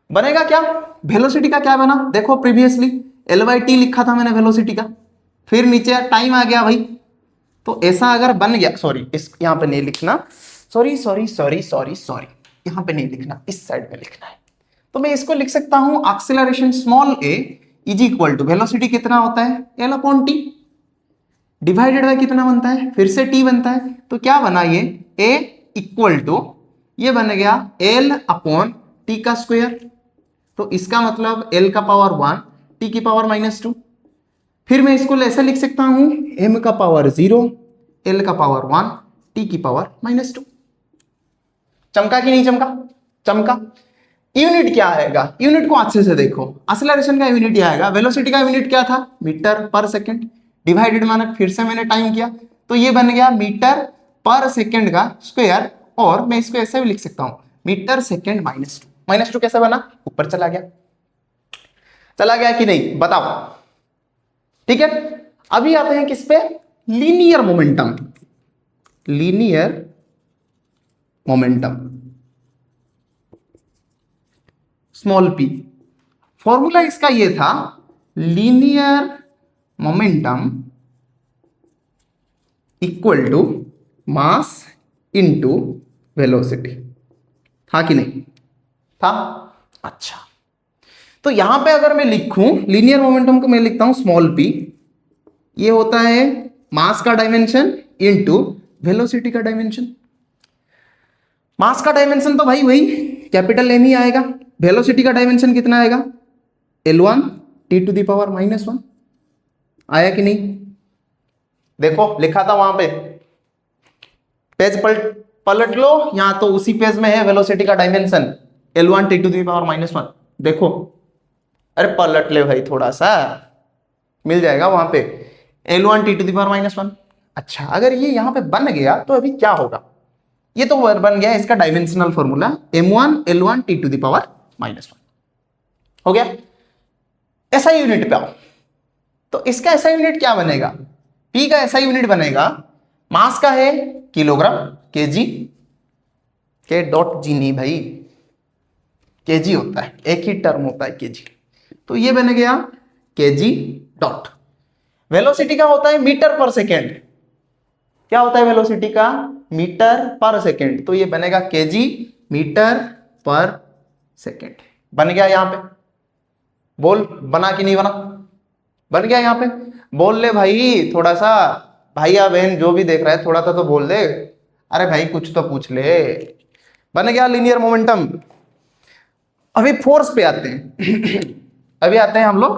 बनेगा क्या? वेलोसिटी का क्या बना देखो, प्रीवियसली L/T लिखा था मैंने वेलोसिटी का, फिर नीचे टाइम आ गया भाई। तो ऐसा अगर बन गया, सॉरी इस यहां पे नहीं लिखना, sorry sorry sorry sorry sorry, यहां पे नहीं लिखना, इस साइड में लिखना है। तो मैं इसको लिख सकता हूं acceleration small a is equal to velocity कितना होता है L/T डिवाइडेड बाय कितना बनता है, फिर से t बनता है। तो क्या बना ये a इक्वल टू, ये बन गया L/T का स्क्वायर। तो इसका मतलब L का पावर 1 t की पावर -2। फिर मैं इसको ऐसे लिख सकता हूं m का पावर 0 L का पावर 1 t की पावर -2। चमका कि नहीं चमका? चमका। यूनिट क्या आएगा? यूनिट को अच्छे से देखो, एक्सीलरेशन का यूनिट आएगा, वेलोसिटी का यूनिट क्या था? मीटर पर सेकंड डिवाइडेड, माना फिर से मैंने टाइम किया तो ये बन गया मीटर पर सेकंड का स्क्वायर। और मैं इसको ऐसे भी लिख सकता हूं मीटर सेकंड -2। -2 कैसे बना? ऊपर चला गया, चला गया कि नहीं बताओ? ठीक है, अभी आते हैं किस पे? Linear momentum. Linear momentum small p। Formula इसका ये था, linear momentum equal to mass into velocity. था कि नहीं था? अच्छा, तो यहां पे अगर मैं लिखूं लीनियर मोमेंटम को मैं लिखता हूं स्मॉल p, ये होता है मास का डायमेंशन इनटू वेलोसिटी का डायमेंशन। मास का डायमेंशन तो भाई वही कैपिटल M ही आएगा, वेलोसिटी का डायमेंशन कितना आएगा L1 T⁻⁻1। आया कि नहीं? देखो लिखा था वहां पे, पेज पलट लो, यहां तो उसी पेज में है वेलोसिटी का डायमेंशन L1 T⁻⁻1। देखो, अरे पलट ले भाई, थोड़ा सा मिल जाएगा वहां पे L1 T⁻⁻1। अच्छा, अगर ये यहां पे बन गया तो अभी क्या होगा? ये तो बन गया इसका dimensional formula M1 L1 T⁻⁻1 हो गया। ऐसा यूनिट पे आओ, तो इसका ऐसा यूनिट क्या बनेगा? P का ऐसा यूनिट बनेगा, मास का है किलोग्राम, केजी, के डॉट जी नहीं भाई, केजी होता है, एक ही टर्म होता है केजी। तो ये बन गया केजी डॉट। वेलोसिटी का होता है मीटर पर सेकेंड। क्या होता है वेलोसिटी का? मीटर पर सेकेंड। तो ये बनेगा केजी मीटर पर सेकेंड। बन गया यहां पे, बोल बना कि नहीं बना? बन गया यहां पे, बोल ले भाई थोड़ा सा, भाई या बहन जो भी देख रहा है थोड़ा सा तो बोल दे, अरे भाई कुछ तो पूछ ले। बन गया लीनियर मोमेंटम। अभी फोर्स पे आते हैं अभी आते हैं हम लोग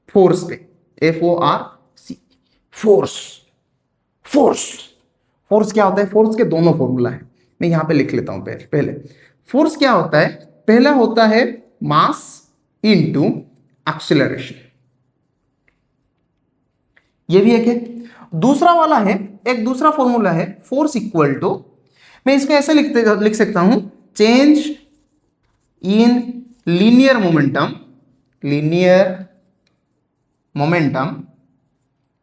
फोर्स पे, FORC, फोर्स। फोर्स फोर्स क्या होता है? फोर्स के दोनों फॉर्मूला है, मैं यहां पे लिख लेता हूं पहले। फोर्स क्या होता है? पहला होता है मास इनटू एक्सीलरेशन, ये भी एक है। दूसरा वाला है, एक दूसरा फॉर्मूला है फोर्स इक्वल टू, मैं इसको ऐसे लिख सकता हूं, change in linear momentum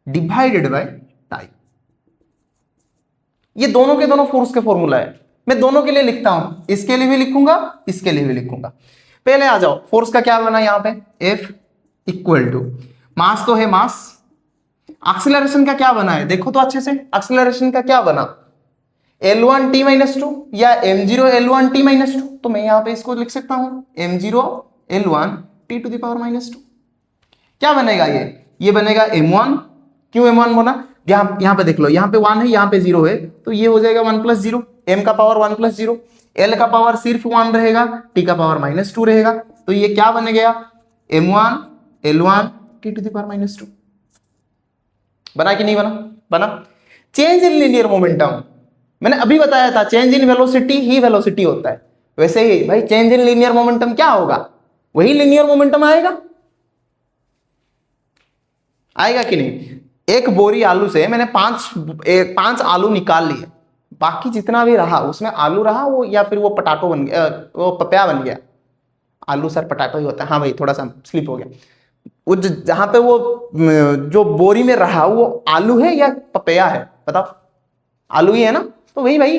divided by time. ये दोनों के दोनों फोर्स के फॉर्मूला है, मैं दोनों के लिए लिखता हूं, इसके लिए भी लिखूंगा, इसके लिए भी लिखूंगा। पहले आ जाओ, फोर्स का क्या बना यहां पे? F इक्वल टू, मास तो है मास, एक्सीलरेशन का क्या बना है देखो तो अच्छे से, एक्सीलरेशन का क्या बना? L1 T-2 या M0 L1 T-2। तो मैं यहां पे इसको लिख सकता हूं M0 L1 T⁻⁻2। क्या बनेगा ये बनेगा M1। क्यों M1 बना? यहां पे देख लो, यहां पे 1 है, यहां पे 0 है, तो ये हो जाएगा 1 + 0, M का पावर 1 + 0, L का पावर सिर्फ 1 रहेगा, T का पावर -2 रहेगा, तो ये क्या बन गया? M1 L1 T⁻⁻2। बना कि नहीं बना? बना। चेंज इन लीनियर मोमेंटम, मैंने अभी बताया था change in velocity he velocity होता है, वैसे ही भाई चेंज इन लीनियर मोमेंटम क्या होगा? वही लीनियर मोमेंटम आएगा कि नहीं? एक बोरी आलू से मैंने पांच आलू निकाल लिए, बाकी जितना भी रहा उसमें आलू रहा वो, या फिर वो पटाटो बन गया, वो पपया बन गया। आलू सर पटाटो ही होता है, हाँ भाई थोड़ा सा स्लिप हो गया। वो जहां पे वो जो बोरी में रहा वो आलू है या पपया है? बताओ, आलू ही है ना, तो वही भाई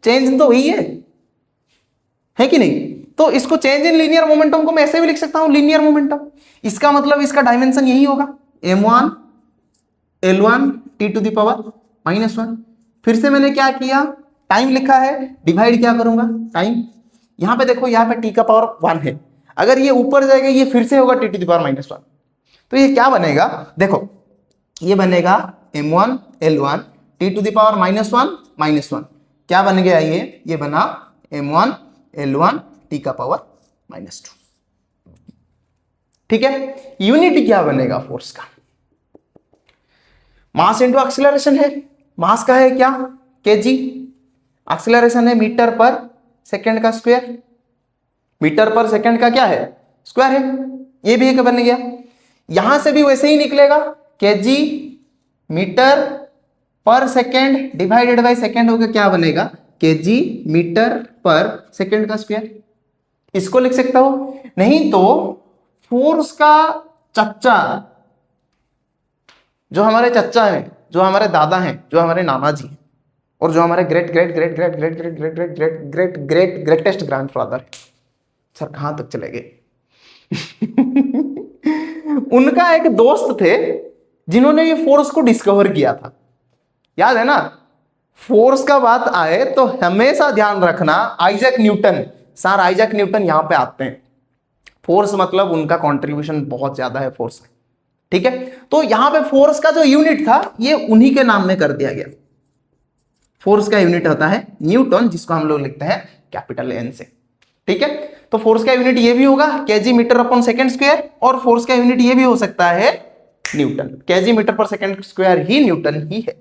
चेंज तो वही है कि नहीं? तो इसको चेंज इन लीनियर मोमेंटम को मैं ऐसे भी लिख सकता हूं, लीनियर मोमेंटम, इसका मतलब इसका डायमेंशन यही होगा M1 L1 T⁻⁻1। फिर से मैंने क्या किया, टाइम लिखा है, डिवाइड क्या करूंगा? टाइम। यहां पे देखो, यहां पे T का पावर 1 है, अगर ये ऊपर जाएगा ये फिर से होगा T⁻⁻1। तो ये क्या बनेगा देखो, ये बनेगा M1 L1 T⁻⁻1 क्या बन गया? ये बना M1 L1 T⁻⁻2। ठीक है, यूनिट क्या बनेगा फोर्स का? मास इंटू एक्सीलरेशन है, मास का है क्या? केजी, एक्सीलरेशन है मीटर पर सेकंड का स्क्वायर, मीटर पर सेकंड का क्या है? स्क्वायर है, ये भी एक बन गया। यहां से भी वैसे ही निकलेगा, केजी मीटर पर सेकंड डिवाइडेड बाय सेकंड होगा, क्या बनेगा? केजी मीटर पर सेकंड का स्क्वायर। इसको लिख सकता हूं, नहीं तो फोर्स का चच्चा, जो हमारे चच्चा हैं, जो हमारे दादा हैं, जो हमारे नाना जी हैं, और जो हमारे ग्रेटेस्ट ग्रैंडफादर, सर कहां तक चले गए उनका एक दोस्त थे जिन्होंने ये फोर्स को डिस्कवर किया था, याद है ना? फोर्स का बात आए तो हमेशा ध्यान रखना Isaac Newton, sir Isaac Newton यहां पे आते हैं। फोर्स मतलब उनका कंट्रीब्यूशन बहुत ज्यादा है फोर्स में, ठीक है। तो यहां पे फोर्स का जो यूनिट था ये उन्हीं के नाम में कर दिया गया। फोर्स का यूनिट होता है न्यूटन, जिसको हम लोग लिखते हैं कैपिटल एन से, ठीक है। तो फोर्स का यूनिट ये भी होगा KG metre upon second square, और फोर्स का यूनिट ये भी हो सकता है न्यूटन, केजी मीटर पर सेकंड स्क्वायर ही न्यूटन ही है,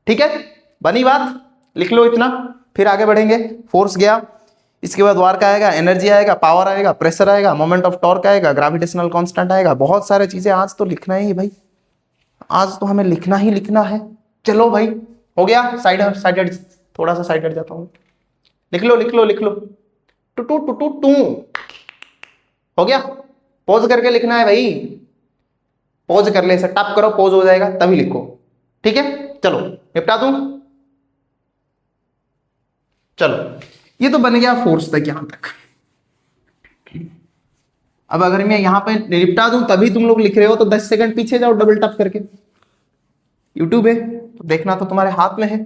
ठीक है। बनी बात, लिख लो इतना, फिर आगे बढ़ेंगे। फोर्स गया, इसके बाद वर्क आएगा, एनर्जी आएगा, पावर आएगा, प्रेशर आएगा, मोमेंट ऑफ टॉर्क आएगा, ग्रेविटेशनल कांस्टेंट आएगा, बहुत सारे चीजें आज तो लिखना ही है भाई, आज तो हमें लिखना ही लिखना है। चलो भाई हो गया, साइड थोड़ा सा साइड हट जाता हूं, लिख लो लिख लो लिख लो, two two two two two, हो गया। पॉज करके लिखना है भाई, पॉज कर ले, टैप करो, पॉज हो जाएगा तभी लिखो, ठीक है। चलो निपटा दूं, चलो ये तो बन गया फोर्स तक यहां तक। अब अगर मैं यहां पे निपटा दूं तभी तुम लोग लिख रहे हो तो 10 सेकंड पीछे जाओ डबल टैप करके, यूट्यूब है तो देखना तो तुम्हारे हाथ में है।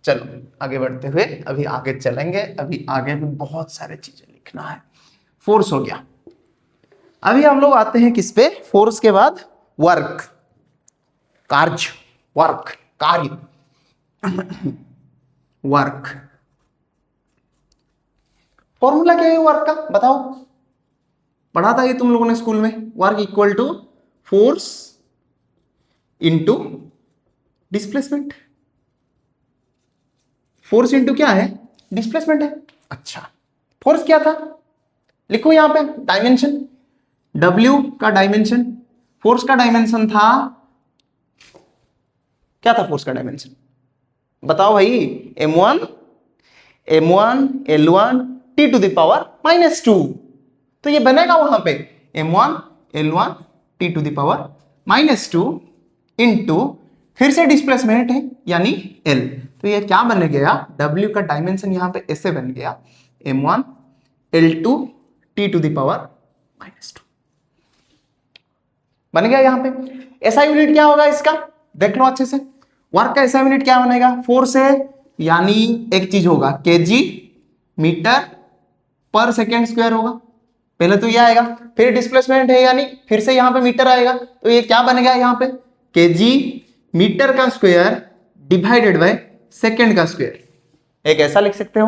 चलो आगे बढ़ते हुए अभी आगे चलेंगे, अभी आगे भी बहुत सारे चीजें लिखना है। फोर्स हो गया, अभी हम लोग आते हैं किस पे, फोर्स के बाद वर्क, कार्य, वर्क कार्य, वर्क। फॉर्मूला क्या है वर्क का बताओ, पढ़ा था ये तुम लोगों ने स्कूल में, work equal to force into displacement. Force into क्या है, डिस्प्लेसमेंट है। अच्छा फोर्स क्या था, लिखो यहां पे डायमेंशन, W का डायमेंशन, फोर्स का डायमेंशन था, क्या था फोर्स का डायमेंशन बताओ भाई, m1 L1 T to the power -2, तो ये बनेगा वहां पे m1 L1 T to the power -2 into फिर से डिस्प्लेसमेंट है यानी L, तो ये क्या बन गया, W का डायमेंशन यहां पे ऐसे बन गया m1 L2 T to the power -2 बन गया। यहां पे ऐसा यूनिट क्या होगा इसका, देख लो अच्छे से, वर्क का ऐसा यूनिट क्या बनेगा, फोर्स है यानी एक चीज होगा केजी मीटर पर सेकेंड स्क्वायर होगा, पहले तो ये आएगा, फिर डिस्प्लेसमेंट है यानी फिर से यहां पे मीटर आएगा, तो ये क्या बनेगा यहां पे केजी मीटर का स्क्वायर डिवाइडेड बाय सेकेंड का स्क्वायर, एक ऐसा लिख सकते हो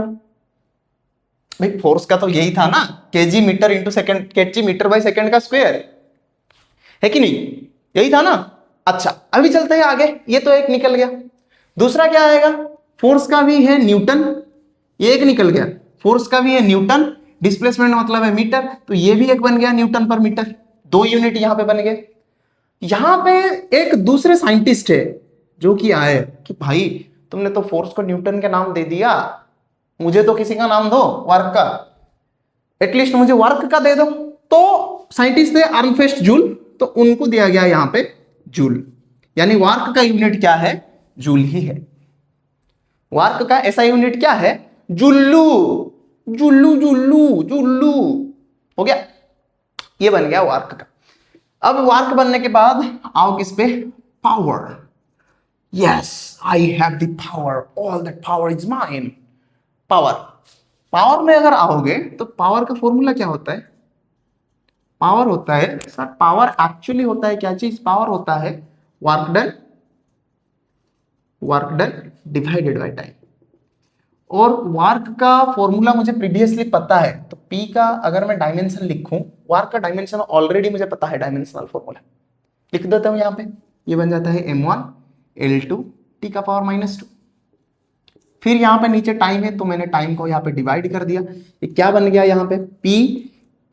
भाई। फोर्स का तो यही था ना, KG metre into second, KG metre by second का स्क्वायर है कि नहीं, यही था ना। अच्छा अभी चलते हैं आगे, ये तो एक निकल गया, दूसरा क्या आएगा, फोर्स का भी है न्यूटन, ये एक निकल गया, फोर्स का भी है न्यूटन, डिस्प्लेसमेंट मतलब है मीटर, तो ये भी एक बन गया न्यूटन पर मीटर, दो यूनिट यहां पे बन गए। यहां पे एक दूसरे साइंटिस्ट है जो कि आए कि भाई तुमने तो फोर्स को न्यूटन के नाम दे दिया, मुझे तो किसी का नाम दो वर्क का, एटलीस्ट मुझे वर्क का दे दो। तो साइंटिस्ट थे अर्नफेस्ट जूल, तो उनको दिया गया यहां पे जूल, यानी वर्क का यूनिट क्या है, जूल ही है। वर्क का ऐसा यूनिट क्या है, जुल्लू, जुल्लू जुल्लू जुल्लू, हो गया, ये बन गया वर्क का। अब वर्क बनने के बाद आओ किस पे, power, yes I have the power, all that power is mine. Power, power में अगर आओगे तो पावर का फॉर्मूला क्या होता है, पावर होता है सर, पावर एक्चुअली होता है क्या चीज, पावर होता है work done divided by time, और वर्क का फॉर्मूला मुझे प्रीवियसली पता है, तो P का अगर मैं डायमेंशन लिखूं, वर्क का डायमेंशन ऑलरेडी मुझे पता है, डायमेंशनल फॉर्मूला लिख देता हूं यहां पे, ये बन जाता है m1 L2 T का पावर -2, फिर यहां पे नीचे टाइम है तो मैंने टाइम को यहां पे डिवाइड कर दिया, ये क्या बन गया यहां पे P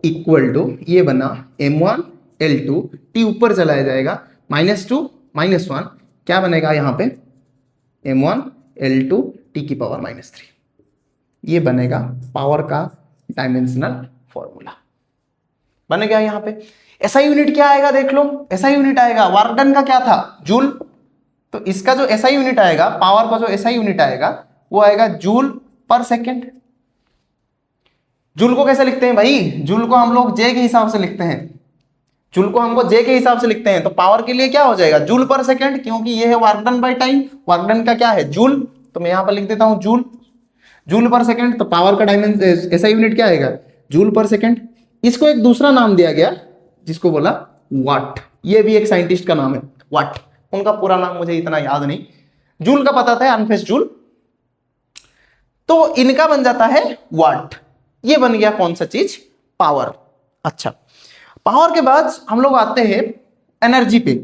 इक्वल टू ये बना m1 L2, t ऊपर चला जाएगा, -2 -1 क्या बनेगा यहाँ पे m1 L2 t की पावर -3। ये बनेगा पावर का डायमेंशनल फॉर्मूला बन गया। यहाँ पे ऐसा यूनिट क्या आएगा देख लो, ऐसा यूनिट आएगा वर्क डन का क्या था जूल, तो इसका जो ऐसा यूनिट आएगा पावर का जो ऐसा यूनिट आएगा वो आएगा जूल पर सेकेंड। जूल को कैसे लिखते हैं भाई, जूल को हम लोग जे के हिसाब से लिखते हैं, जूल को हमको जे के हिसाब से लिखते हैं, तो पावर के लिए क्या हो जाएगा जूल पर सेकेंड, क्योंकि ये है work done by time, work done का क्या है जूल, तो मैं यहां पर लिख देता हूं जूल, जूल पर सेकेंड। तो पावर का डायमेंशन ऐसा यूनिट क्या आएगा जूल पर सेकेंड। इसको एक दूसरा नाम दिया गया जिसको बोला वाट, ये भी एक साइंटिस्ट का नाम है वाट, उनका पूरा नाम मुझे इतना याद नहीं, जूल का पता था अनफेस जूल, तो इनका बन जाता है वाट। ये बन गया कौन सा चीज पावर। अच्छा पावर के बाद हम लोग आते हैं एनर्जी पे,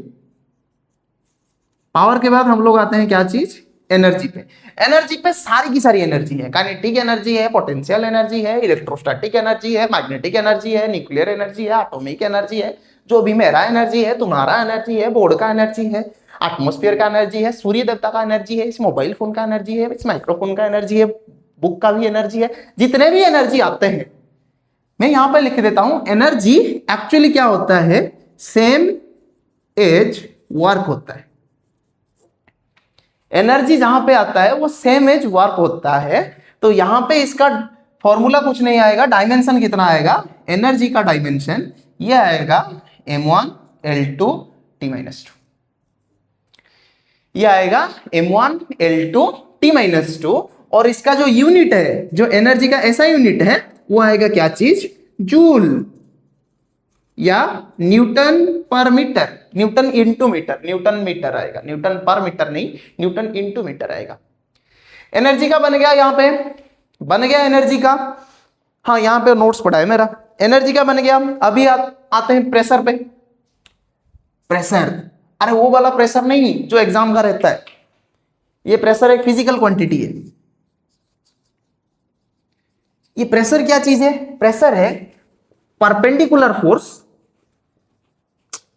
पावर के बाद हम लोग आते हैं क्या चीज एनर्जी पे। एनर्जी पे सारी की सारी एनर्जी है, काइनेटिक एनर्जी है, पोटेंशियल एनर्जी है, इलेक्ट्रोस्टैटिक एनर्जी है, मैग्नेटिक एनर्जी है, न्यूक्लियर एनर्जी है, एटॉमिक एनर्जी है, जो भी मेरा एनर्जी है, तुम्हारा एनर्जी है, बोर्ड का एनर्जी है, एटमॉस्फेयर का एनर्जी है, सूर्य देवता का एनर्जी है, इस मोबाइल फोन का एनर्जी है, इस माइक्रोफोन का एनर्जी है, बुक का भी एनर्जी है, जितने भी एनर्जी आते हैं मैं यहां पर लिख देता हूं। एनर्जी एक्चुअली क्या होता है सेम एज वर्क होता है, एनर्जी जहां पे आता है वो सेम एज वर्क होता है, तो यहां पे इसका फॉर्मूला कुछ नहीं आएगा, डायमेंशन कितना आएगा एनर्जी का डायमेंशन ये आएगा m1 L2 t-2, ये आएगा m1 L2 t-2, और इसका जो यूनिट है जो एनर्जी का ऐसा यूनिट है वो आएगा क्या चीज जूल या न्यूटन पर metre, newton into metre, newton metre आएगा, न्यूटन पर मीटर नहीं न्यूटन इंटू मीटर आएगा। एनर्जी का बन गया यहां पे, बन गया एनर्जी का, हाँ यहां पे नोट्स पड़ा है मेरा, एनर्जी का बन गया। अभी आते हैं प्रेशर पे, प्रेशर अरे वो वाला प्रेशर नहीं जो एग्जाम का रहता है, ये प्रेशर एक फिजिकल क्वांटिटी है। ये प्रेशर क्या चीज है, प्रेशर है परपेंडिकुलर फोर्स,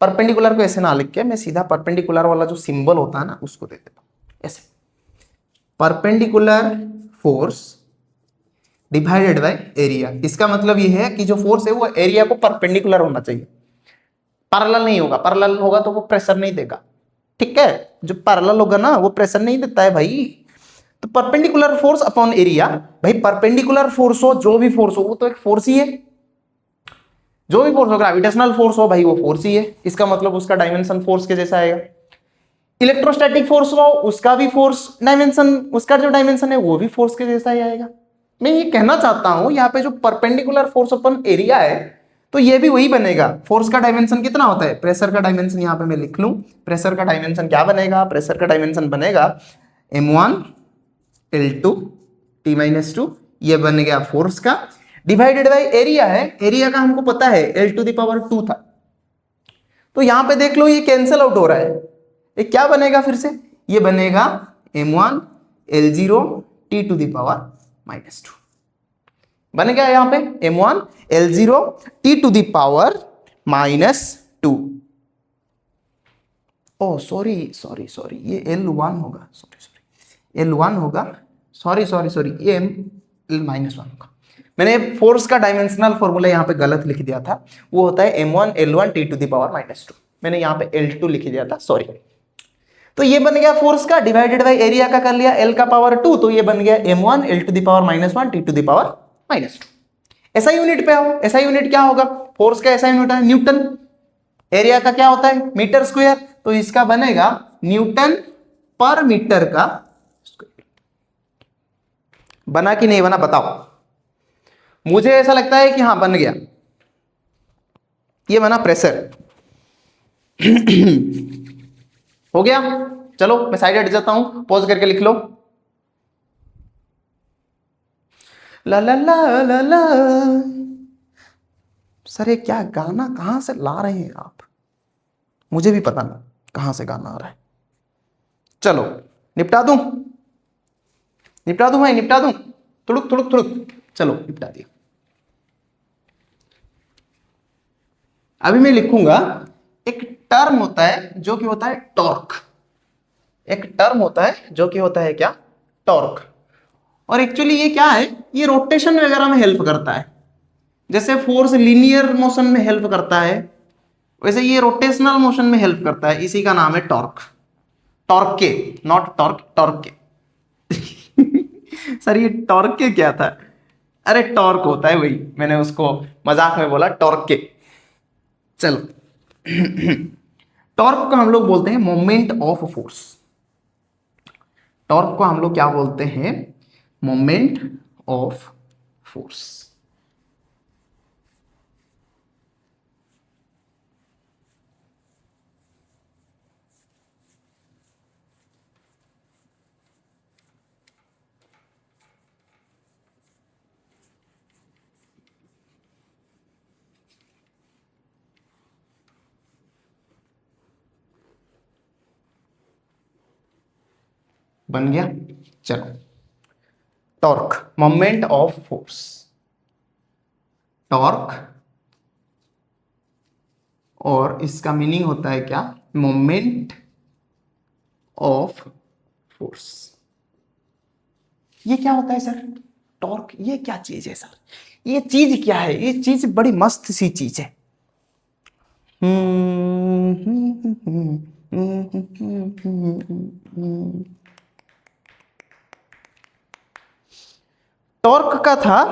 परपेंडिकुलर को ऐसे ना लिख के मैं सीधा परपेंडिकुलर वाला जो सिंबल होता है ना उसको दे देता हूं ऐसे, perpendicular force divided by area. इसका मतलब ये है कि जो फोर्स है वो एरिया को परपेंडिकुलर होना चाहिए, पैरेलल नहीं होगा, पैरेलल होगा तो वो प्रेशर नहीं देगा, ठीक है, जो पैरेलल होगा ना वो प्रेशर नहीं देता है भाई। तो परपेंडिकुलर फोर्स अपॉन एरिया, भाई परपेंडिकुलर फोर्स हो जो भी फोर्स हो वो तो एक फोर्स ही है, जो भी फोर्स हो, ग्रेविटेशनल फोर्स हो भाई वो फोर्स ही है, इसका मतलब उसका डायमेंशन फोर्स के जैसा आएगा। इलेक्ट्रोस्टैटिक फोर्स हो उसका भी फोर्स डायमेंशन, उसका जो डायमेंशन है वो भी फोर्स के जैसा ही आएगा। मैं ये कहना चाहता हूं यहाँ पे जो परपेंडिकुलर फोर्स अपन एरिया है तो ये भी वही बनेगा। फोर्स का डायमेंशन कितना होता है, प्रेशर का डायमेंशन यहाँ पे मैं लिख लूं, प्रेशर का डायमेंशन क्या बनेगा, प्रेशर का डायमेंशन बनेगा m1 L2 t-2, ये बन गया फोर्स का, डिवाइडेड बाय एरिया है, एरिया का हमको पता है L⁻² था, तो यहां पे देख लो ये कैंसिल आउट हो रहा है, ये क्या बनेगा फिर से, ये बनेगा m1 L0 t⁻², बन गया यहां पे m1 L0 t⁻²। ओ सॉरी सॉरी सॉरी ये L1 होगा, सॉरी L1 होगा, सॉरी ये L-1 होगा, मैंने फोर्स का डायमेंशनल फॉर्मूला यहाँ पे गलत लिख दिया था, वो होता है m1 L1 t⁻², मैंने यहाँ पे L2 लिख दिया था, सॉरी। तो ये बन गया फोर्स का, डिवाइडेड बाय एरिया का कर लिया L का पावर 2, तो ये बन गया m1 L⁻⁻1 t⁻²। ऐसा यूनिट पे आओ, ऐसा यूनिट क्या होगा, फोर्स का ऐसा यूनिट है न्यूटन, एरिया का क्या होता है मीटर स्क्वायर, तो इसका बनेगा न्यूटन पर मीटर का स्क्वायर। बना कि नहीं बना बताओ, मुझे ऐसा लगता है कि हाँ बन गया, ये बना प्रेशर हो गया। चलो मैं साइड हट जाता हूं, पॉज करके लिख लो, ला ला ला ला ला। सर ये क्या गाना कहां से ला रहे हैं आप, मुझे भी पता नहीं कहां से गाना आ रहा है। चलो निपटा दूं भाई, निपटा दूं, थुड़ुक थुड़ुक थुड़ुक, चलो निपटा दिया। अभी मैं लिखूंगा, एक टर्म होता है जो कि होता है टॉर्क। एक टर्म होता है जो कि होता है क्या, टॉर्क। और एक्चुअली ये क्या है, ये रोटेशन वगैरह में हेल्प करता है। जैसे फोर्स लीनियर मोशन में हेल्प करता है, वैसे ये रोटेशनल मोशन में हेल्प करता है। इसी का नाम है टॉर्क। टॉर्क के, नॉट टॉर्क, टॉर्क के। सर ये टॉर्क के क्या था? अरे टॉर्क होता है वही, मैंने उसको मजाक में बोला टॉर्क के। चलो, टॉर्क को हम लोग बोलते हैं मोमेंट ऑफ फोर्स। टॉर्क को हम लोग क्या बोलते हैं, मोमेंट ऑफ फोर्स। बन गया? चलो, torque moment of force. Torque और इसका मीनिंग होता है क्या, मोमेंट ऑफ फोर्स। ये क्या होता है सर, टॉर्क? ये क्या चीज है सर, ये चीज क्या है? ये चीज बड़ी मस्त सी चीज है। टॉर्क का था,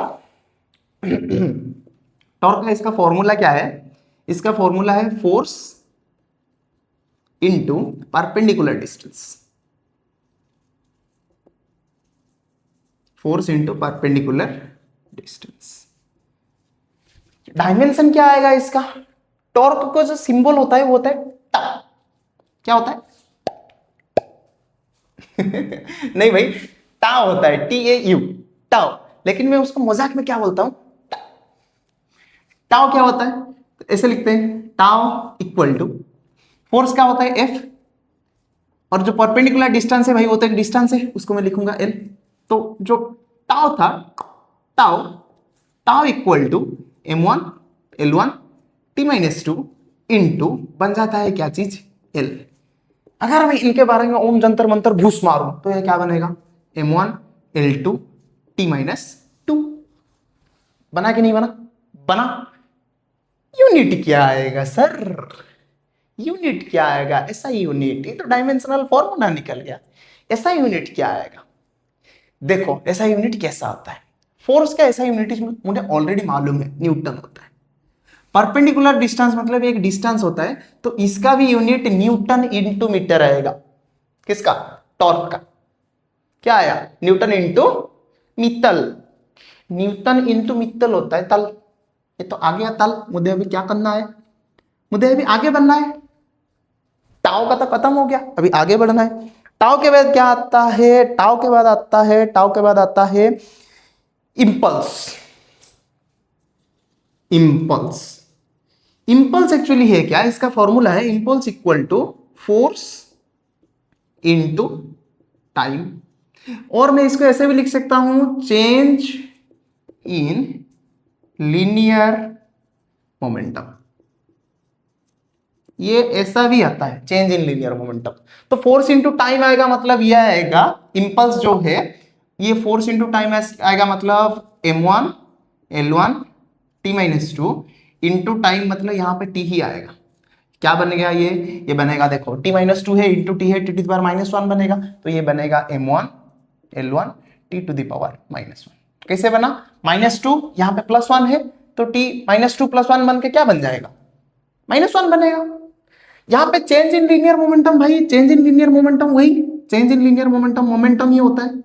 टॉर्क का इसका फॉर्मूला क्या है? इसका फॉर्मूला है force into perpendicular distance. Force into perpendicular distance. Dimension क्या आएगा इसका? टॉर्क को जो सिंबल होता है वो होता है टाउ। क्या होता है? नहीं भाई, टाउ होता है, TAU, टाउ। लेकिन मैं उसको मजाक में क्या बोलता हूं, टाउ क्या होता है? तो ऐसे लिखते हैं, टाउ इक्वल टू फोर्स क्या होता है, F, और जो परपेंडिकुलर डिस्टेंस है भाई वो तो एक डिस्टेंस है, उसको मैं लिखूंगा L। तो जो टाउ था, tau, tau equal to M1 L1 T-2 into बन जाता है क्या चीज, L। अगर मैं इनके बारे में ओम जंतर मंतर घूस मारूं तो ये क्या बनेगा, M1 L2 T-2। बना कि नहीं बना? बना। यूनिट क्या आएगा सर, यूनिट क्या आएगा? ऐसा यूनिट, ये तो डायमेंशनल फॉर्मूला निकल गया। ऐसा यूनिट क्या आएगा? देखो ऐसा यूनिट कैसा होता है, फोर्स का ऐसा यूनिट मुझे ऑलरेडी मालूम है, न्यूटन होता है। परपेंडिकुलर डिस्टेंस मतलब एक डिस्टेंस होता है, तो इसका भी यूनिट न्यूटन इंटू मीटर आएगा। किसका? टॉर्क का। क्या आया? Newton into metal. Newton into metal होता है तल। ये तो आ गया तल। मुझे अभी क्या करना है, मुझे अभी आगे बढ़ना है। टाउ का तो खत्म हो गया, अभी आगे बढ़ना है। टाउ के बाद क्या आता है, टाउ के बाद आता है, टाउ के बाद आता है इंपल्स। इंपल्स, इंपल्स एक्चुअली है क्या, इसका फॉर्मूला है impulse equal to force into time. और मैं इसको ऐसे भी लिख सकता हूं, चेंज इन लीनियर मोमेंटम। ये ऐसा भी आता है, चेंज इन लीनियर मोमेंटम। तो फोर्स इंटू टाइम आएगा, मतलब यह आएगा इंपल्स जो है, ये फोर्स इंटू टाइम आएगा, मतलब M1 L1 T-2 into time, मतलब यहां पे T ही आएगा। क्या बनेगा ये बनेगा, देखो T-2 है इंटू T है, T⁻⁻1 बनेगा। तो ये बनेगा M1 L1 T⁻⁻1। कैसे बना? -2 यहाँ पे +1 है, तो T-2 +1 बन के क्या बन जाएगा, -1 बनेगा। यहां पे चेंज इन लीनियर मोमेंटम, भाई चेंज इन लीनियर मोमेंटम, वही change in linear momentum, momentum ही होता है।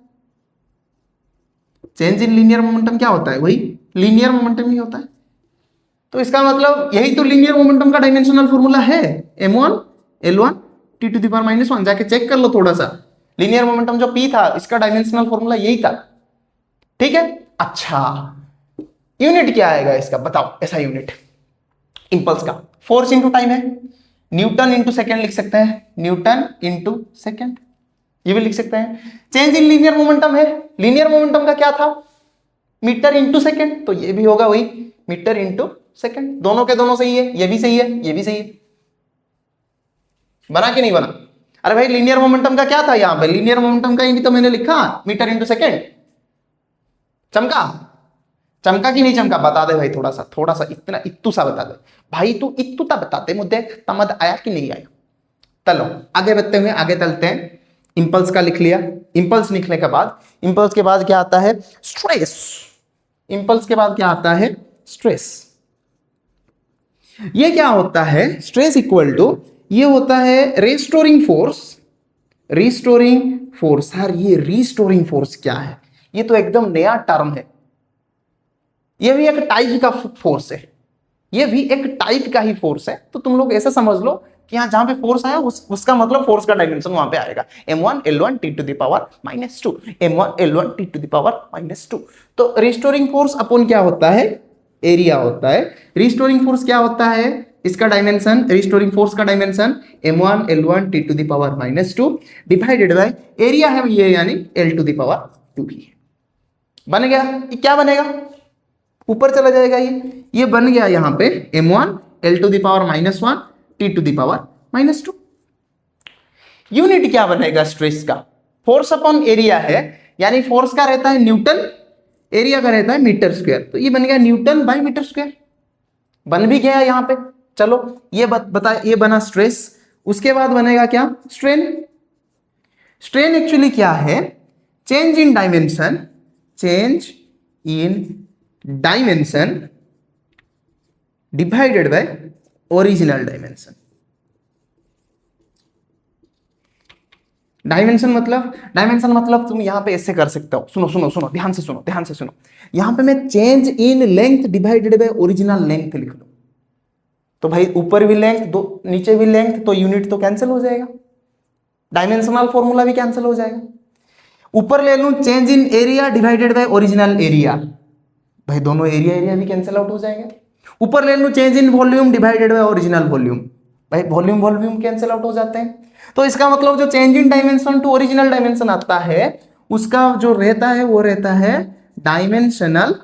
चेंज इन लीनियर मोमेंटम क्या होता है, वही लीनियर मोमेंटम ही होता है। तो इसका मतलब यही तो लीनियर मोमेंटम का डायमेंशनल फॉर्मूला है, M1 L1 T⁻⁻1। जाके चेक कर लो थोड़ा सा, लीनियर मोमेंटम जो P था इसका डायमेंशनल फॉर्मूला यही था। ठीक है, अच्छा यूनिट क्या आएगा इसका बताओ, ऐसा यूनिट इंपल्स का। फोर्स इंटू टाइम है, न्यूटन इंटू सेकेंड लिख सकते हैं, न्यूटन इंटू सेकेंड, ये भी लिख सकते हैं। चेंज इन लीनियर मोमेंटम है, लीनियर मोमेंटम का क्या था, मीटर इंटू सेकेंड, तो ये भी होगा वही मीटर इंटू सेकंड। दोनों के दोनों सही है, ये भी सही है, ये भी सही है। बना कि नहीं बना? अरे भाई लीनियर मोमेंटम का क्या था यहाँ पे? लीनियर मोमेंटम का ही भी तो मैंने लिखा, मीटर इंटू सेकेंड। चमका? चमका कि नहीं चमका? बता दे भाई, थोड़ा सा इतना इत्तू सा बता दे भाई, तू इत्तू ता बताते मुद्दे तमद आया कि नहीं आया। चलो आगे बढ़ते हुए आगे चलते हैं। इंपल्स का लिख लिया। इंपल्स लिखने के बाद, इंपल्स के बाद क्या आता है? स्ट्रेस। इंपल्स के बाद क्या आता है? स्ट्रेस। ये क्या होता है? स्ट्रेस इक्वल टू, ये होता है रिस्टोरिंग फोर्स। Restoring force. यार ये रिस्टोरिंग फोर्स क्या है? ये तो एकदम नया टर्म है। ये भी एक टाइप का फोर्स है, ये भी एक टाइप का ही फोर्स है। तो तुम लोग ऐसा समझ लो कि यहाँ जहां पे फोर्स आया उसका मतलब फोर्स का डायमेंशन वहां पे आएगा, m1 l1 t to the power -2, m1 l1 t to the power -2। तो रिस्टोरिंग फोर्स अपॉन क्या होता है? एरिया होता है। रिस्टोरिंग फोर्स क्या होता है? इसका डायमेंशन, रिस्टोरिंग फोर्स का dimension m1 l1 t to the power -2 divided by area है ये, यानी l टू द पावर 2 ही है। बन गया? ये क्या बनेगा? ऊपर चला जाएगा ये बन गया यहाँ पे m1 l to the power -1 t to the power -2। Unit क्या बनेगा स्ट्रेस का? फोर्स अपॉन एरिया है, यानी फोर्स का रहता है न्यूटन, एरिया का रहता है मीटर स्क्वायर। तो ये बन गया न्यूटन बाय मीटर स्क्वायर। बन भी गया यहाँ पे। चलो ये बता, ये बना स्ट्रेस। उसके बाद बनेगा क्या? स्ट्रेन। स्ट्रेन एक्चुअली क्या है? Change in dimension, change in dimension divided by original dimension. Dimension मतलब तुम यहां पे ऐसे कर सकते हो। सुनो सुनो सुनो, ध्यान से सुनो, ध्यान से सुनो। यहां पे मैं change in length divided by original length लिख लूं, तो भाई ऊपर भी लेंथ, दो नीचे भी लेंथ, तो यूनिट तो कैंसिल हो जाएगा, डायमेंशनल फॉर्मूला भी कैंसिल हो जाएगा। ऊपर ले लूं change in area divided by original area, भाई दोनों एरिया एरिया भी कैंसिल आउट हो जाएंगे। ऊपर ले लूं change in volume divided by original volume, भाई वॉल्यूम वॉल्यूम कैंसिल आउट हो जाते हैं। तो इसका मतलब जो change in dimension to original dimension आता है, उसका जो रहता है वो रहता है डायमेंशनल,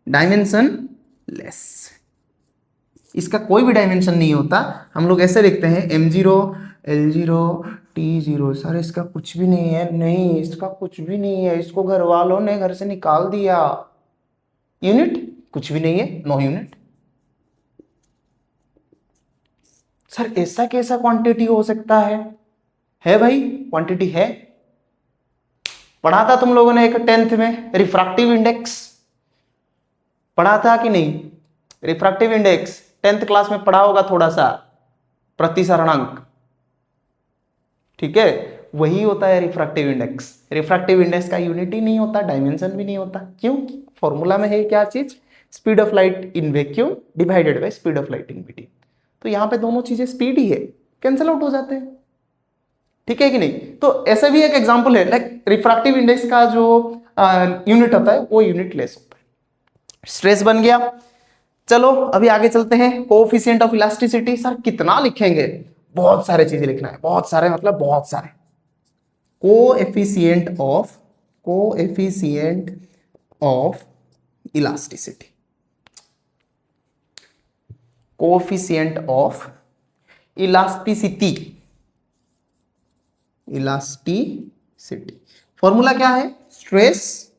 डायमेंशन लेस। इसका कोई भी डायमेंशन नहीं होता। हम लोग ऐसे लिखते हैं m0 l0 t0। सर इसका कुछ भी नहीं है, नहीं इसका कुछ भी नहीं है, इसको घर वालों ने घर से निकाल दिया। यूनिट कुछ भी नहीं है, नो यूनिट। सर ऐसा कैसा क्वांटिटी हो सकता है भाई, क्वांटिटी है। पढ़ा था तुम लोगों ने एक 10th में रिफ्रैक्टिव इंडेक्स, पढ़ा था कि नहीं? रिफ्रैक्टिव इंडेक्स 10th क्लास में पढ़ा होगा थोड़ा सा, प्रतिसरणांक, ठीक है, वही होता है रिफ्रैक्टिव इंडेक्स। रिफ्रैक्टिव इंडेक्स का यूनिट ही नहीं होता, डायमेंशन भी नहीं होता। क्यों? फॉर्मूला में है क्या चीज? Speed of light in vacuum divided by speed of light in medium. तो यहां पे दोनों चीजें स्पीड ही है, कैंसिल आउट हो जाते हैं, ठीक है कि नहीं? तो ऐसा भी एक एग्जांपल है, लाइक रिफ्रैक्टिव इंडेक्स का जो यूनिट होता है वो यूनिट लेस होता है। स्ट्रेस बन गया। चलो अभी आगे चलते हैं। Coefficient of elasticity. सर कितना लिखेंगे? बहुत सारे चीजें लिखना है, बहुत सारे मतलब बहुत सारे। Coefficient of elasticity, coefficient of elasticity, elasticity formula क्या है? Stress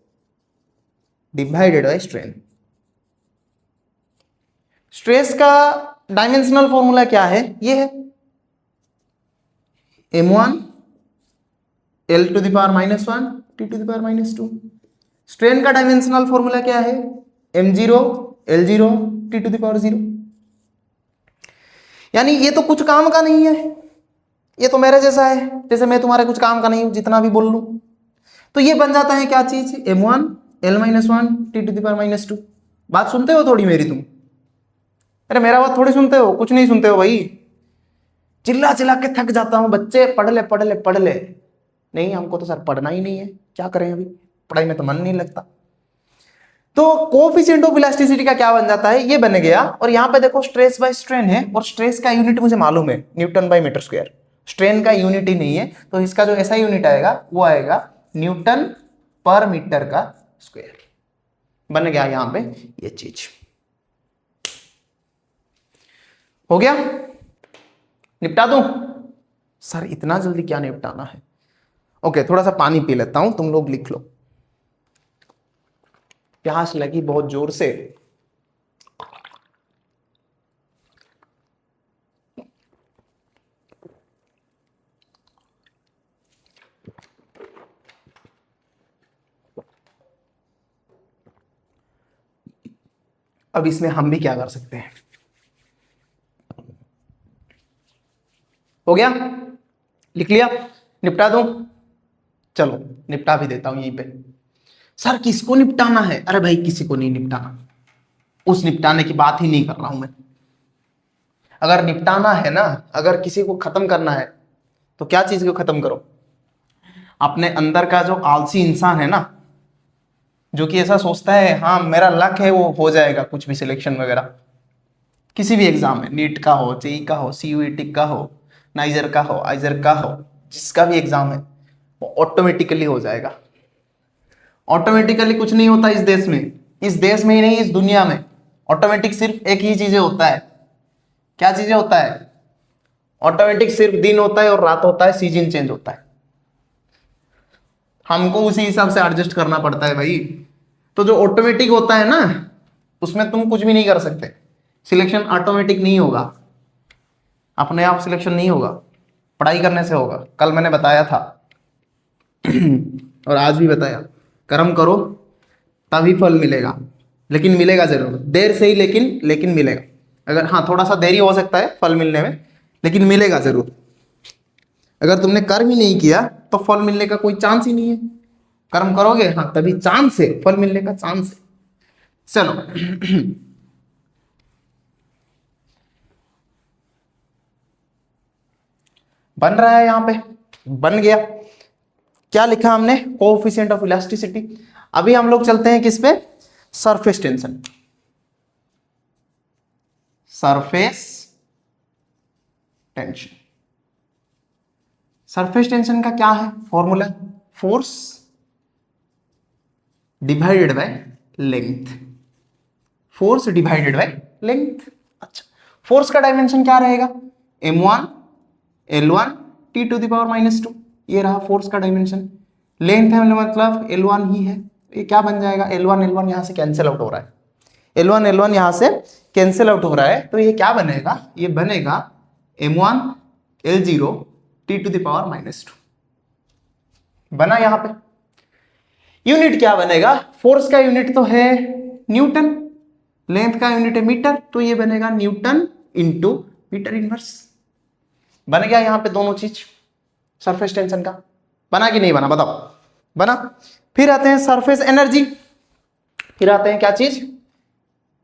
divided by strain. Stress का डायमेंशनल फॉर्मूला क्या है? ये है m1 l to the power -1 t to the power -2। Strain का डायमेंशनल फॉर्मूला क्या है? m0 l0 t to the power 0। यानी ये तो कुछ काम का नहीं है, ये तो मेरे जैसा है, जैसे मैं तुम्हारे कुछ काम का नहीं हूं, जितना भी बोल लूं। तो ये बन जाता है क्या चीज? m1 l-1 t to the power -2। बात सुनते हो थोड़ी मेरी तुम? अरे मेरा बात थोड़ी सुनते हो, कुछ नहीं सुनते हो भाई। चिल्ला चिल्ला के थक जाता हूं, बच्चे पढ़ ले पढ़ ले पढ़ ले। नहीं हमको तो सर पढ़ना ही नहीं है, क्या करें, अभी पढ़ाई में तो मन नहीं लगता। तो कोएफिशिएंट ऑफ इलास्टिसिटी का क्या बन जाता है? ये बन गया। और यहां पे देखो स्ट्रेस बाय स्ट्रेन है, और स्ट्रेस का यूनिट मुझे मालूम है, newton by metre square. Strain का यूनिट ही नहीं है, तो इसका जो ऐसा यूनिट आएगा वो आएगा न्यूटन पर मीटर का स्क्वायर। बन गया यहां पे ये चीज। हो गया, निपटा दूं? सर इतना जल्दी क्या निपटाना है? ओके, थोड़ा सा पानी पी लेता हूं, तुम लोग लिख लो। प्यास लगी बहुत जोर से। अब इसमें हम भी क्या कर सकते हैं? हो गया, लिख लिया, निपटा दूं? चलो निपटा भी देता हूं यहीं पे। सर किसको निपटाना है? अरे भाई किसी को नहीं निपटाना, उस निपटाने की बात ही नहीं कर रहा हूं मैं। अगर निपटाना है ना, अगर किसी को खत्म करना है तो क्या चीज को खत्म करो? अपने अंदर का जो आलसी इंसान है ना, जो कि ऐसा सोचता है हाँ मेरा लक है वो हो जाएगा, कुछ भी सिलेक्शन वगैरह किसी भी एग्जाम में, नीट का हो, जेई का हो, सीयूईटी का हो, नाइजर का हो, आइजर का हो, जिसका भी एग्जाम है वो ऑटोमेटिकली हो जाएगा। ऑटोमेटिकली कुछ नहीं होता इस देश में ही नहीं, इस दुनिया में ऑटोमेटिक सिर्फ एक ही चीजें होता है। क्या चीजें होता है? ऑटोमेटिक सिर्फ दिन होता है और रात होता है, सीजन चेंज होता है। हमको उसी हिसाब से एडजस्ट करना पड़ता है भाई। तो जो ऑटोमेटिक होता है ना, उसमें तुम कुछ भी नहीं कर सकते। सिलेक्शन ऑटोमेटिक नहीं होगा, अपने आप सिलेक्शन नहीं होगा, पढ़ाई करने से होगा। कल मैंने बताया था और आज भी बताया, कर्म करो तभी फल मिलेगा, लेकिन मिलेगा जरूर, देर से ही लेकिन मिलेगा। अगर हाँ थोड़ा सा देरी हो सकता है फल मिलने में, लेकिन मिलेगा जरूर। अगर तुमने कर्म ही नहीं किया तो फल मिलने का कोई चांस ही नहीं है। कर्म करोगे हाँ तभी चांस है, फल मिलने का चांस है। चलो बन रहा है, यहां पे बन गया। क्या लिखा हमने? Coefficient of elasticity. अभी हम लोग चलते हैं किस पे? Surface tension. Surface tension, surface tension का क्या है formula? Force divided by length, force divided by length. अच्छा, फोर्स का डायमेंशन क्या रहेगा? m1 l1 t to the power -2, ये रहा फोर्स का डायमेंशन। लेंथ है मतलब l1 ही है, ये क्या बन जाएगा? l1 यहां से कैंसिल आउट हो रहा है, l1 यहां से कैंसिल आउट हो रहा है, तो ये क्या बनेगा? ये बनेगा m1 l0 t to the power -2। बना यहां पे। यूनिट क्या बनेगा? फोर्स का यूनिट तो है न्यूटन, लेंथ का यूनिट है मीटर, तो ये बनेगा न्यूटन इंटू मीटर इनवर्स। बन गया यहां पे दोनों चीज सरफेस टेंशन का। बना कि नहीं बना बताओ? बना। फिर आते हैं सरफेस एनर्जी, फिर आते हैं क्या चीज?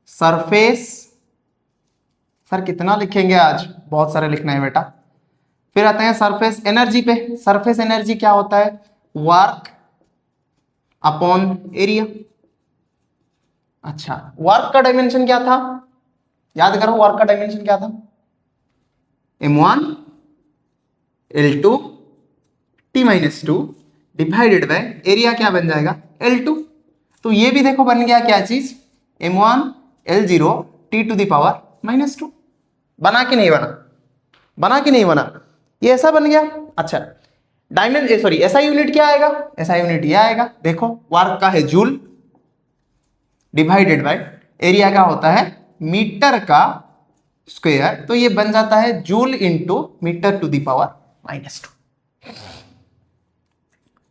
सरफेस। सर कितना लिखेंगे आज? बहुत सारे लिखना है बेटा। फिर आते हैं सरफेस एनर्जी पे। सरफेस एनर्जी क्या होता है? Work upon area. अच्छा, वर्क का डायमेंशन क्या था? याद करो, वर्क का डायमेंशन क्या था? m1 l2 t-2 divided by area, क्या बन जाएगा? l2। तो ये भी देखो बन गया क्या चीज? m1 l0 t to the power -2। बना कि नहीं बना? बना कि नहीं बना? ये ऐसा बन गया। अच्छा, डायमेंशन सॉरी ऐसा यूनिट क्या आएगा? ऐसा यूनिट ये आएगा, देखो वर्क का है जूल डिवाइडेड बाय एरिया का होता है मीटर का स्क्वायर, तो ये बन जाता है joule into metre to the power -2।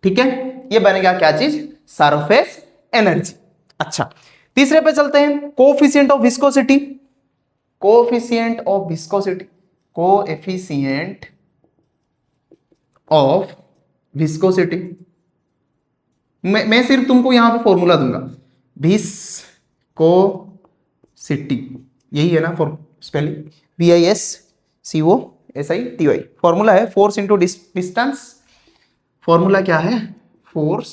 ठीक है, ये बनेगा क्या चीज? Surface energy. अच्छा, तीसरे पे चलते हैं, coefficient of viscosity. Coefficient of viscosity, coefficient of viscosity. मैं सिर्फ तुमको यहां पे फॉर्मूला दूंगा, विस्कोसिटी, यही है ना फॉर स्पेलिंग? VISCOSITY। फॉर्मूला है फोर्स इंटू डिस्टेंस। फॉर्मूला क्या है? Force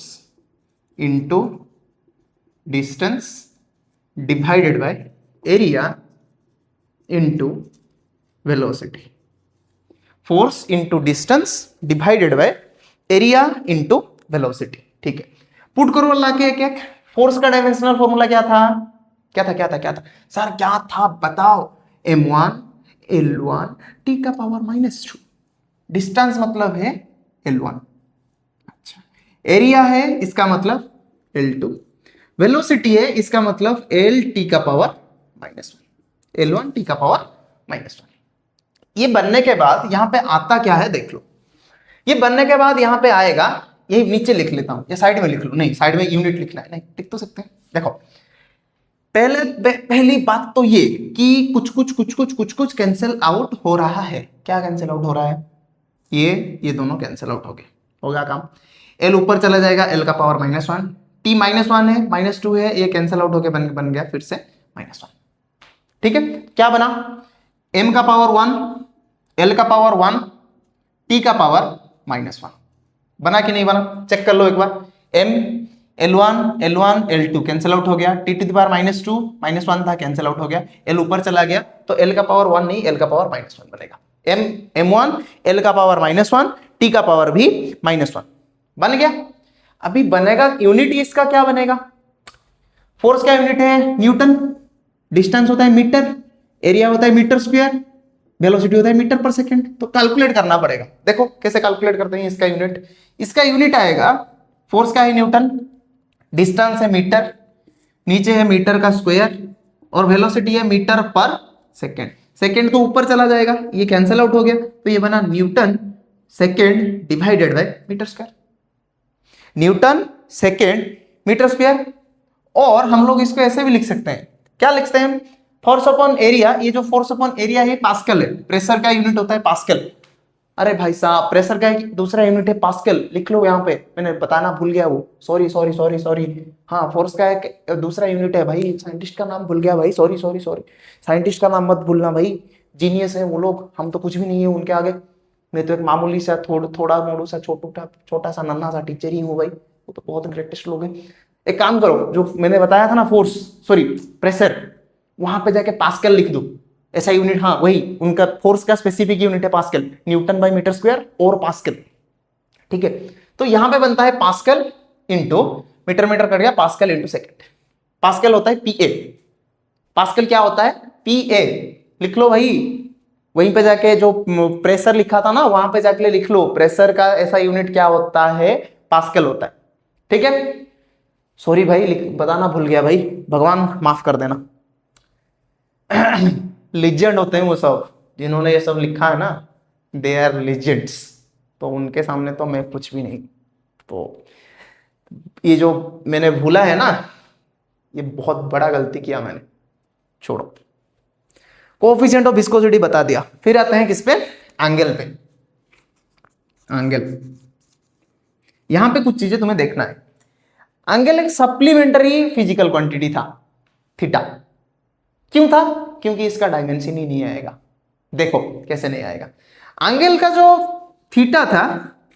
into distance divided by area into velocity. Force into distance divided by area into velocity. ठीक है, पुट करो ला के एक एक। फोर्स का डायमेंशनल फॉर्मूला क्या था? क्या था? सर क्या था बताओ? m1 L1 t का पावर -2। डिस्टेंस मतलब है L1। अच्छा, एरिया है इसका मतलब L2, वेलोसिटी है इसका मतलब LT का पावर -1, L1 t का पावर -1। ये बनने के बाद यहां पे आता क्या है देख लो। ये बनने के बाद यहां पे आएगा, ये नीचे लिख लेता हूं या साइड में लिख लो, नहीं साइड में यूनिट लिखना है, नहीं लिख तो सकते हैं। देखो पहली बात तो ये कि कुछ कैंसिल आउट हो रहा है। क्या कैंसिल आउट हो रहा है? ये दोनों कैंसिल आउट हो गए, हो गया काम। एल ऊपर चला जाएगा, एल का पावर -1, टी -1 है, -2 है, ये कैंसिल आउट होके बन गया फिर से -1। ठीक है, क्या बना? m का पावर 1, l का पावर 1, t का पावर -1। बना कि नहीं बना? चेक कर लो एक बार। m L1 L1 L2 cancel out हो गया, t टू द पावर -2 -1 था, कैंसिल आउट हो गया, l ऊपर चला गया तो l का पावर 1 नहीं, l का पावर -1 बनेगा। m1 l का पावर -1, t का पावर भी -1 बन गया। अभी बनेगा यूनिट, इसका क्या बनेगा? फोर्स का यूनिट है न्यूटन, डिस्टेंस होता है मीटर, एरिया होता है मीटर स्क्वायर, वेलोसिटी होता है मीटर पर सेकंड। तो कैलकुलेट करना पड़ेगा। देखो कैसे कैलकुलेट करते हैं इसका यूनिट। इसका यूनिट आएगा, फोर्स का है न्यूटन, डिस्टेंस है मीटर, नीचे है मीटर का स्क्वायर, और वेलोसिटी है मीटर पर सेकंड। सेकंड तो ऊपर चला जाएगा, ये कैंसिल आउट हो गया, तो ये बना newton second divided by metre square. Newton second metre square. और हम लोग इसको ऐसे भी लिख सकते हैं, क्या लिखते हैं? Force upon area. ये जो फोर्स अपॉन एरिया है पास्कल है, प्रेशर का यूनिट होता है पास्कल। अरे भाई साहब, प्रेशर का दूसरा यूनिट है पास्कल, लिख लो यहाँ पे, मैंने बताना भूल गया वो, सॉरी सॉरी सॉरी सॉरी। हाँ, फोर्स का एक दूसरा यूनिट है भाई, साइंटिस्ट का नाम भूल गया भाई, सॉरी सॉरी सॉरी। साइंटिस्ट का नाम मत भूलना भाई, जीनियस है वो लोग, हम तो कुछ भी नहीं है उनके आगे। मैं तो एक मामूली सा थोड़ा मोड़ू सा छोटा सा नन्हा सा टीचर ही हूँ भाई, वो तो बहुत ग्रेटेस्ट लोग हैं। एक काम करो, जो मैंने बताया था ना फोर्स, सॉरी प्रेशर, वहां पे जाके पास्कल लिख दो, ऐसा यूनिट। हाँ वही, उनका फोर्स का स्पेसिफिक यूनिट है pascal, newton by metre square और पास्कल। ठीक है, तो यहां पे बनता है pascal into metre, metre cut गया, पास्कल इंटू सेकेंड। पास्कल होता है पीए, पास्कल क्या होता है? पीए। लिख लो भाई, वहीं पे जाके जो प्रेशर लिखा था ना, वहां पे जाके लिख लो, प्रेशर का ऐसा यूनिट क्या होता है? पास्कल होता है। ठीक है, सॉरी भाई बताना भूल गया भाई, भगवान माफ कर देना। लिजेंड होते हैं वो सब, जिन्होंने ये सब लिखा है ना, दे आर लिजेंड्स। तो उनके सामने तो मैं कुछ भी नहीं। तो ये जो मैंने भूला है ना, ये बहुत बड़ा गलती किया मैंने, छोड़ो। कोएफिशिएंट ऑफ विस्कोसिटी बता दिया। फिर आते हैं किस पे? एंगल पे। एंगल, यहां पे कुछ चीजें तुम्हें देखना है। एंगल एक सप्लीमेंट्री फिजिकल क्वांटिटी था, थीटा। क्यों था? क्योंकि इसका डायमेंशन ही नहीं आएगा। देखो कैसे नहीं आएगा। एंगल का जो थीटा था,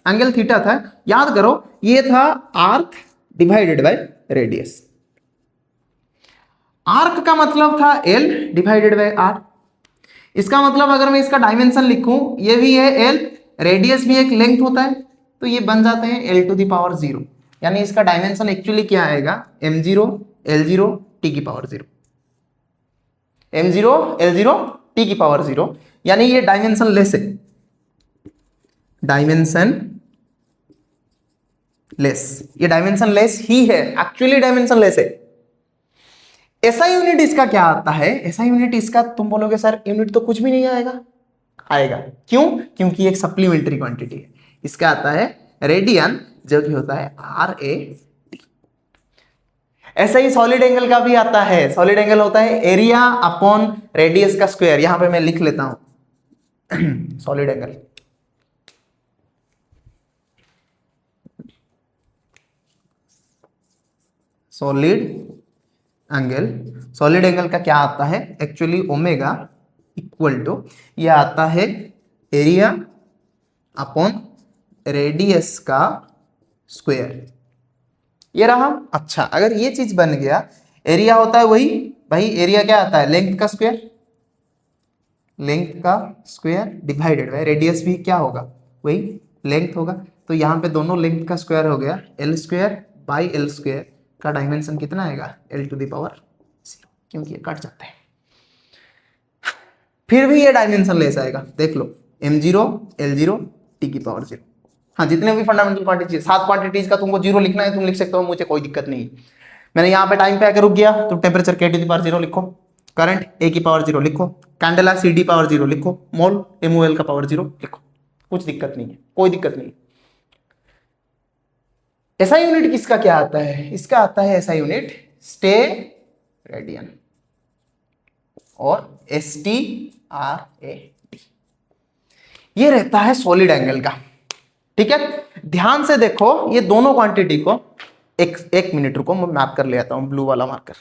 एंगल थीटा था, याद करो, ये था arc divided by radius. Arc का मतलब था एल डिवाइडेड बाय आर। इसका मतलब अगर मैं इसका डायमेंशन लिखूं, ये भी है एल, रेडियस भी एक लेंथ होता है, तो ये बन जाते हैं एल टू द पावर 0। यानी इसका डायमेंशन एक्चुअली क्या आएगा? m0 l0 t की पावर 0, m0 l0 t की पावर 0। यानी ये डायमेंशन लेस है, डायमेंशन लेस, ये डायमेंशन लेस ही है, एक्चुअली डायमेंशन लेस है। ऐसा यूनिट इसका क्या आता है? ऐसा यूनिट इसका तुम बोलोगे सर यूनिट तो कुछ भी नहीं आएगा। आएगा, क्यों? क्योंकि एक सप्लीमेंट्री क्वांटिटी है। इसका आता है रेडियन, जो कि होता है RAT। ऐसा ही सॉलिड एंगल का भी आता है। सॉलिड एंगल होता है एरिया अपॉन रेडियस का स्क्वायर। यहां पे मैं लिख लेता हूं solid angle. Solid angle, solid angle का क्या आता है एक्चुअली? ओमेगा इक्वल टू, यह आता है एरिया अपॉन रेडियस का स्क्वायर। ये रहा। अच्छा, अगर ये चीज बन गया, एरिया होता है वही भाई, एरिया क्या आता है? लेंथ का स्क्वायर, लेंथ का स्क्वायर डिवाइडेड बाय रेडियस भी क्या होगा? वही लेंथ होगा। तो यहां पे दोनों लेंथ का स्क्वायर हो गया, L square by L square का डायमेंशन कितना आएगा? एल टू द पावर 0, क्योंकि ये कट जाते हैं। फिर भी ये डायमेंशन लेस आएगा, देख लो m0 l0 t की पावर 0। हाँ, जितने भी फंडामेंटल क्वांटिटीज, 7 क्वांटिटीज का तुमको 0 लिखना है तुम लिख सकते हो, मुझे कोई दिक्कत नहीं। मैंने यहाँ पे टाइम पे आकर रुक गया तो temperature k to the power 0 लिखो, करंट a की पावर 0 लिखो, कैंडेला CD पावर 0 लिखो, मोल MOL का पावर 0 लिखो, कुछ दिक्कत नहीं है, कोई दिक्कत नहीं। ऐसा यूनिट किसका क्या आता है, इसका आता है ऐसा यूनिट स्टे रेडियन और STRAD, ये रहता है सॉलिड एंगल का। ठीक है, ध्यान से देखो ये दोनों क्वांटिटी को, एक मिनट रुको, मैं मैप कर ले आता हूं ब्लू वाला मार्कर।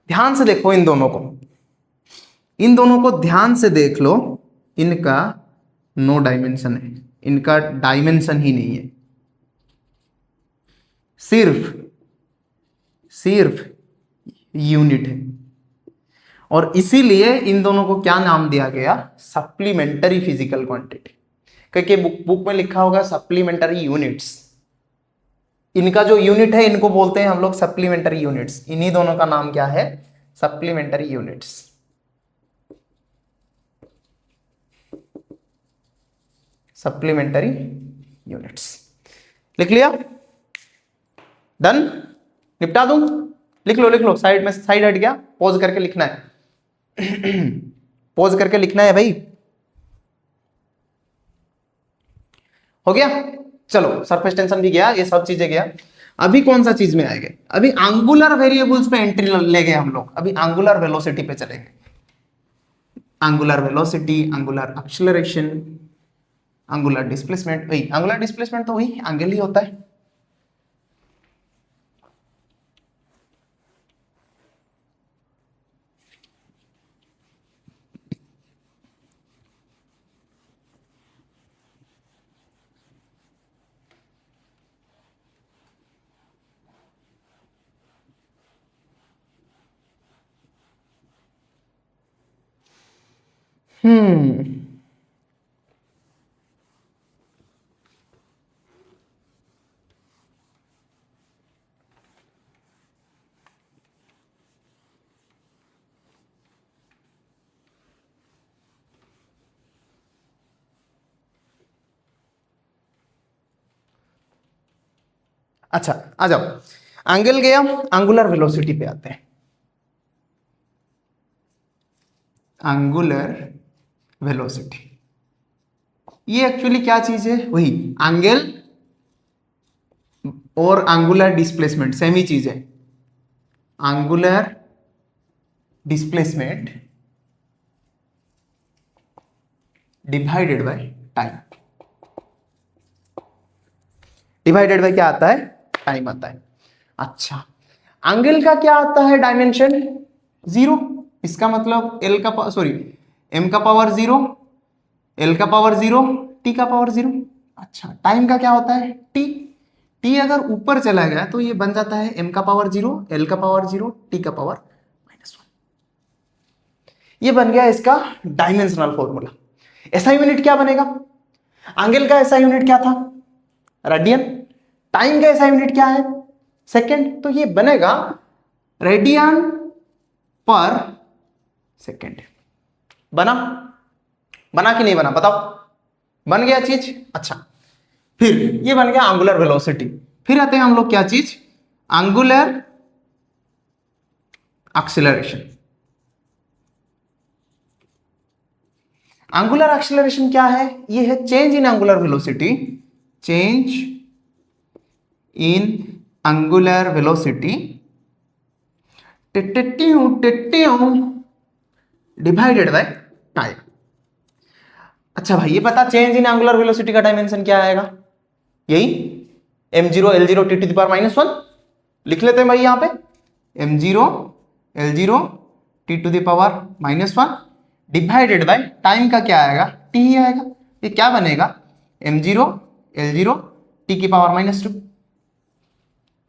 ध्यान से देखो इन दोनों को, इन दोनों को ध्यान से देख लो, इनका नो डायमेंशन है, इनका डायमेंशन ही नहीं है, सिर्फ यूनिट है। और इसीलिए इन दोनों को क्या नाम दिया गया, सप्लीमेंटरी फिजिकल क्वांटिटी, क्योंकि बुक में लिखा होगा सप्लीमेंटरी यूनिट्स। इनका जो यूनिट है इनको बोलते हैं हम लोग सप्लीमेंटरी यूनिट्स, इन्हीं दोनों का नाम क्या है, सप्लीमेंटरी यूनिट्स। सप्लीमेंटरी यूनिट्स लिख लिया, डन, निपटा दूं, लिख लो, साइड में, साइड हट गया, पॉज करके लिखना है पॉज करके लिखना है भाई, हो गया। चलो सरफेस टेंशन भी गया, ये सब चीजें गया। अभी कौन सा चीज में आएंगे, अभी एंगुलर वेरिएबल्स पे एंट्री ले गए हम लोग, अभी एंगुलर वेलोसिटी पे चलेंगे। Angular velocity, angular acceleration, angular displacement, वही एंगुलर डिस्प्लेसमेंट तो वही एंगल ही होता है। अच्छा आ जाओ, एंगल गया, एंगुलर वेलोसिटी पे आते हैं। एंगुलर वेलोसिटी ये एक्चुअली क्या चीज है, वही एंगल और एंगुलर डिस्प्लेसमेंट सेम ही चीज है। Angular displacement divided by time, divided by क्या आता है, टाइम आता है। अच्छा, एंगल का क्या आता है डायमेंशन, 0, इसका मतलब एल का सॉरी एम का पावर 0, एल का पावर 0, टी का पावर 0। अच्छा, टाइम का क्या होता है, टी, टी अगर ऊपर चला गया तो ये बन जाता है एम का पावर 0, एल का पावर 0, टी का पावर -1। ये बन गया इसका डायमेंशनल फॉर्मूला। ऐसा यूनिट क्या बनेगा, एंगल का ऐसा यूनिट क्या था, रेडियन, टाइम का ऐसा यूनिट क्या है, सेकंड, तो ये बनेगा रेडियन पर सेकंड। बना कि नहीं बना, बताओ, बन गया चीज। अच्छा, फिर ये बन गया एंगुलर वेलोसिटी। फिर आते हैं हम लोग क्या चीज, एंगुलर एक्सीलरेशन। एंगुलर एक्सीलरेशन क्या है, ये है change in angular velocity, change in angular velocity divided by time. अच्छा भाई, ये पता चेंज इन एंगुलर वेलोसिटी का डायमेंशन क्या आएगा, यही m0 l0 t to the power -1 लिख लेते हैं भाई, यहां पे m0 l0 t to the power -1 divided by time का क्या आएगा, t ही आएगा। ये क्या बनेगा, m0 l0 t की पावर -2।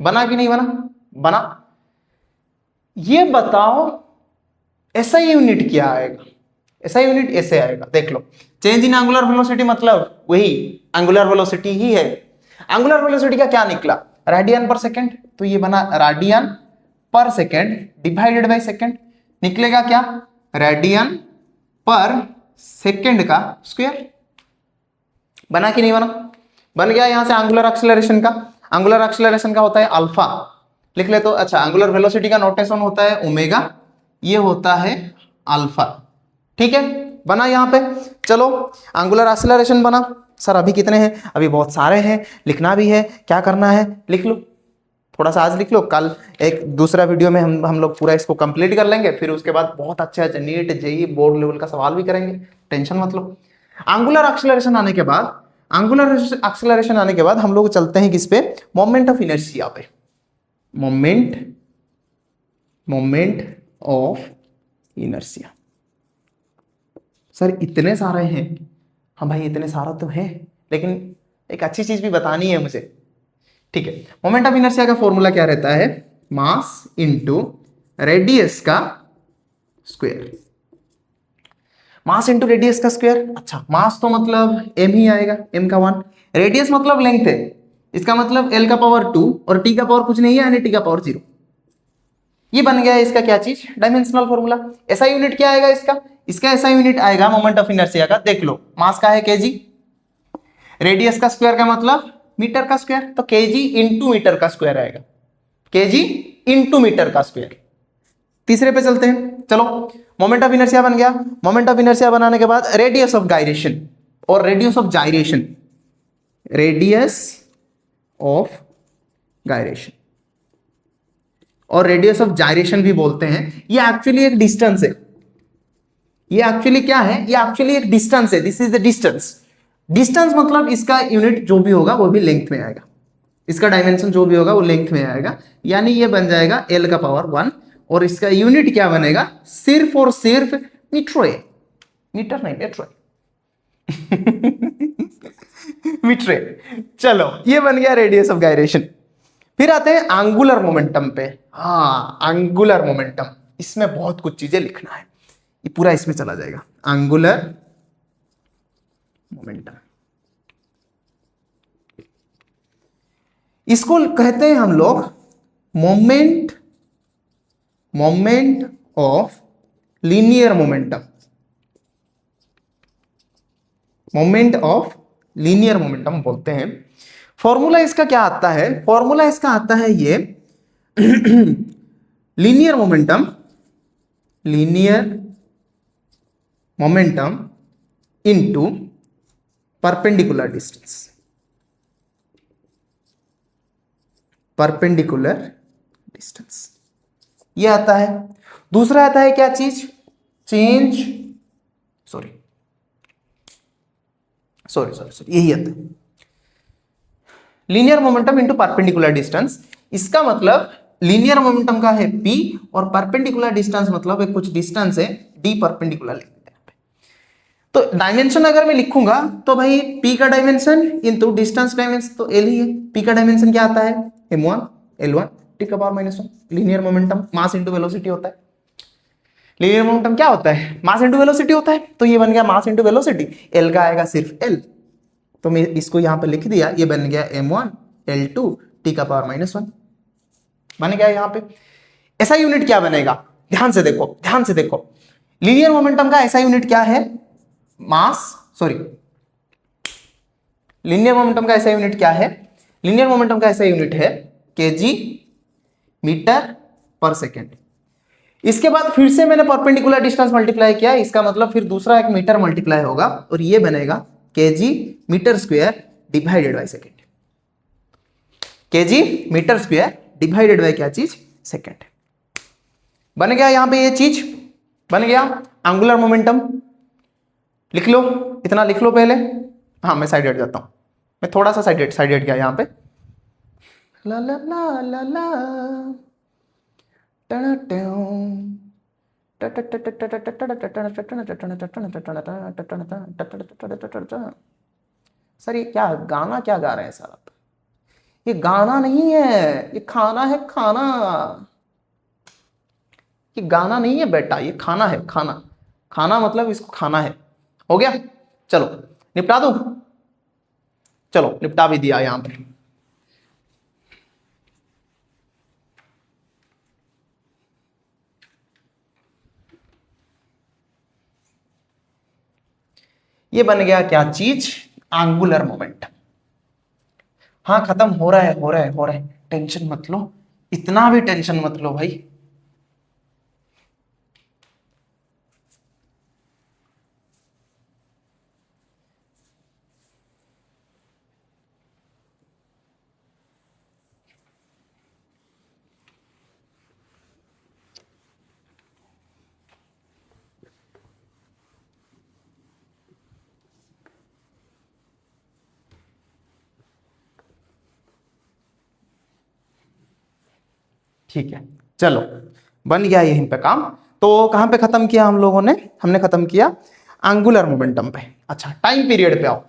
बना कि नहीं बना। ये बताओ ऐसा यूनिट क्या आएगा, ऐसा यूनिट ऐसे आएगा, देख लो। चेंज इन एंगुलर वेलोसिटी मतलब वही एंगुलर वेलोसिटी ही है। एंगुलर वेलोसिटी का क्या निकला, रेडियन पर सेकंड, तो ये बना रेडियन पर सेकंड डिवाइडेड बाय सेकंड, निकलेगा क्या, रेडियन पर सेकंड का स्क्वायर। बना कि नहीं बना, बन गया। यहां से एंगुलर एक्सेलरेशन का, एंगुलर एक्सेलरेशन का होता है अल्फा, लिख ले तो। अच्छा, एंगुलर वेलोसिटी का नोटेशन होता है ओमेगा, ये होता है अल्फा, ठीक है, बना यहां पे। चलो एंगुलर एक्सेलरेशन बना। सर अभी कितने हैं, अभी बहुत सारे हैं, लिखना भी है, क्या करना है लिख लो, थोड़ा सा आज लिख लो, कल एक दूसरा वीडियो में हम लोग पूरा इसको कंप्लीट कर लेंगे, फिर उसके बाद बहुत अच्छे अच्छे नीट जेई बोर्ड लेवल का सवाल भी करेंगे, टेंशन मत लो। एंगुलर एक्सेलरेशन आने के बाद, एंगुलर एक्सेलरेशन आने के बाद हम लोग चलते हैं किस पे, मोमेंट ऑफ इनर्शिया पे। Moment of inertia. सर इतने सारे हैं, हाँ भाई इतने सारा तो है, लेकिन एक अच्छी चीज भी बतानी है मुझे, ठीक है। मोमेंट ऑफ इनर्शिया का फॉर्मूला क्या रहता है, मास इनटू रेडियस का स्क्वायर। मास इंटू रेडियस का स्क्वायर। अच्छा, मास तो मतलब m ही आएगा, m का 1, रेडियस मतलब लेंथ है, इसका मतलब l का पावर 2 और t का पावर कुछ नहीं है, यानी t का पावर 0। ये बन गया इसका क्या चीज, डायमेंशनल फॉर्मूला। ऐसा यूनिट क्या आएगा इसका, इसका ऐसा यूनिट आएगा मोमेंट ऑफ इनर्शिया का, देख लो, मास का है kg, रेडियस का स्क्वायर का मतलब मीटर का स्क्वायर, तो kg इंटू मीटर का स्क्वायर आएगा, kg इंटू मीटर का स्क्वायर। तीसरे पे चलते हैं, चलो। मोमेंट ऑफ इनर्शिया बन गया, मोमेंट ऑफ इनर्शिया बनाने के बाद रेडियस ऑफ गायरेशन और radius of gyration, radius of gyration और रेडियस ऑफ जायरेशन भी बोलते हैं। ये एक्चुअली एक डिस्टेंस है, ये एक्चुअली क्या है, ये एक्चुअली एक डिस्टेंस है, this is the distance. Distance मतलब इसका यूनिट जो भी होगा वो भी लेंथ में आएगा, इसका डायमेंशन जो भी होगा वो लेंथ में आएगा, यानी ये बन जाएगा l का पावर 1 और इसका यूनिट क्या बनेगा, सिर्फ और सिर्फ मीटर, मीटर नहीं मीटर मीटर। चलो ये बन गया रेडियस ऑफ गायरेशन। फिर आते हैं एंगुलर मोमेंटम पे। हाँ, एंगुलर मोमेंटम, इसमें बहुत कुछ चीजें लिखना है, ये पूरा इसमें चला जाएगा। एंगुलर मोमेंटम, इसको कहते हैं हम लोग moment of linear momentum, moment of linear momentum बोलते हैं। फॉर्मूला इसका क्या आता है, फॉर्मूला इसका आता है ये linear momentum into perpendicular distance, perpendicular distance ये आता है। दूसरा आता है क्या चीज, चेंज, सॉरी यही आता है, linear momentum into perpendicular distance. इसका मतलब लीनियर मोमेंटम का है p और परपेंडिकुलर डिस्टेंस मतलब एक कुछ डिस्टेंस है d परपेंडिकुलर लिख देते हैं। तो डायमेंशन अगर मैं लिखूंगा तो भाई p का डायमेंशन इनटू डिस्टेंस डायमेंशन तो l ही है। p का डायमेंशन क्या आता है, m1 l1 t का power -1। Linear momentum mass into velocity होता है। लीनियर मोमेंटम क्या होता है, मास इनटू वेलोसिटी होता है, तो ये बन गया मास इनटू वेलोसिटी, l का आएगा सिर्फ l, तो मैं इसको यहां पे लिख दिया, ये बन गया m1 l2 t का पावर -1 बन गया यहां पे। ऐसा यूनिट क्या बनेगा, ध्यान से देखो, ध्यान से देखो, लीनियर मोमेंटम का ऐसा यूनिट क्या है, लीनियर मोमेंटम का ऐसा यूनिट क्या है, लीनियर मोमेंटम का ऐसा यूनिट है kg मीटर पर सेकेंड। इसके बाद फिर से मैंने परपेंडिकुलर डिस्टेंस मल्टीप्लाई किया, इसका मतलब फिर दूसरा एक मीटर मल्टीप्लाई होगा और ये बनेगा kg metre square divided by second, kg metre square divided by क्या चीज, सेकेंड। बन गया यहां पे, ये चीज बन गया एंगुलर मोमेंटम। लिख लो, इतना लिख लो पहले। हाँ मैं साइड हट जाता हूं, मैं थोड़ा सा साइड हट गया यहां पे। ला ला ला ला ला सर ये क्या गाना क्या गा रहे हैं सर आप, ये गाना नहीं है, ये खाना है, खाना, ये गाना नहीं है बेटा, ये खाना है, खाना। खाना मतलब इसको खाना है। हो गया, चलो निपटा दूं, चलो निपटा भी दिया यहां पर। ये बन गया क्या चीज, एंगुलर मोमेंटम। हाँ खत्म हो रहा है, हो रहा है, हो रहा है, टेंशन मत लो, इतना भी टेंशन मत लो भाई। ठीक है, चलो बन गया यहीं पे काम। तो कहां पे खत्म किया हम लोगों ने, हमने खत्म किया एंगुलर मोमेंटम पे। अच्छा टाइम पीरियड पे आओ।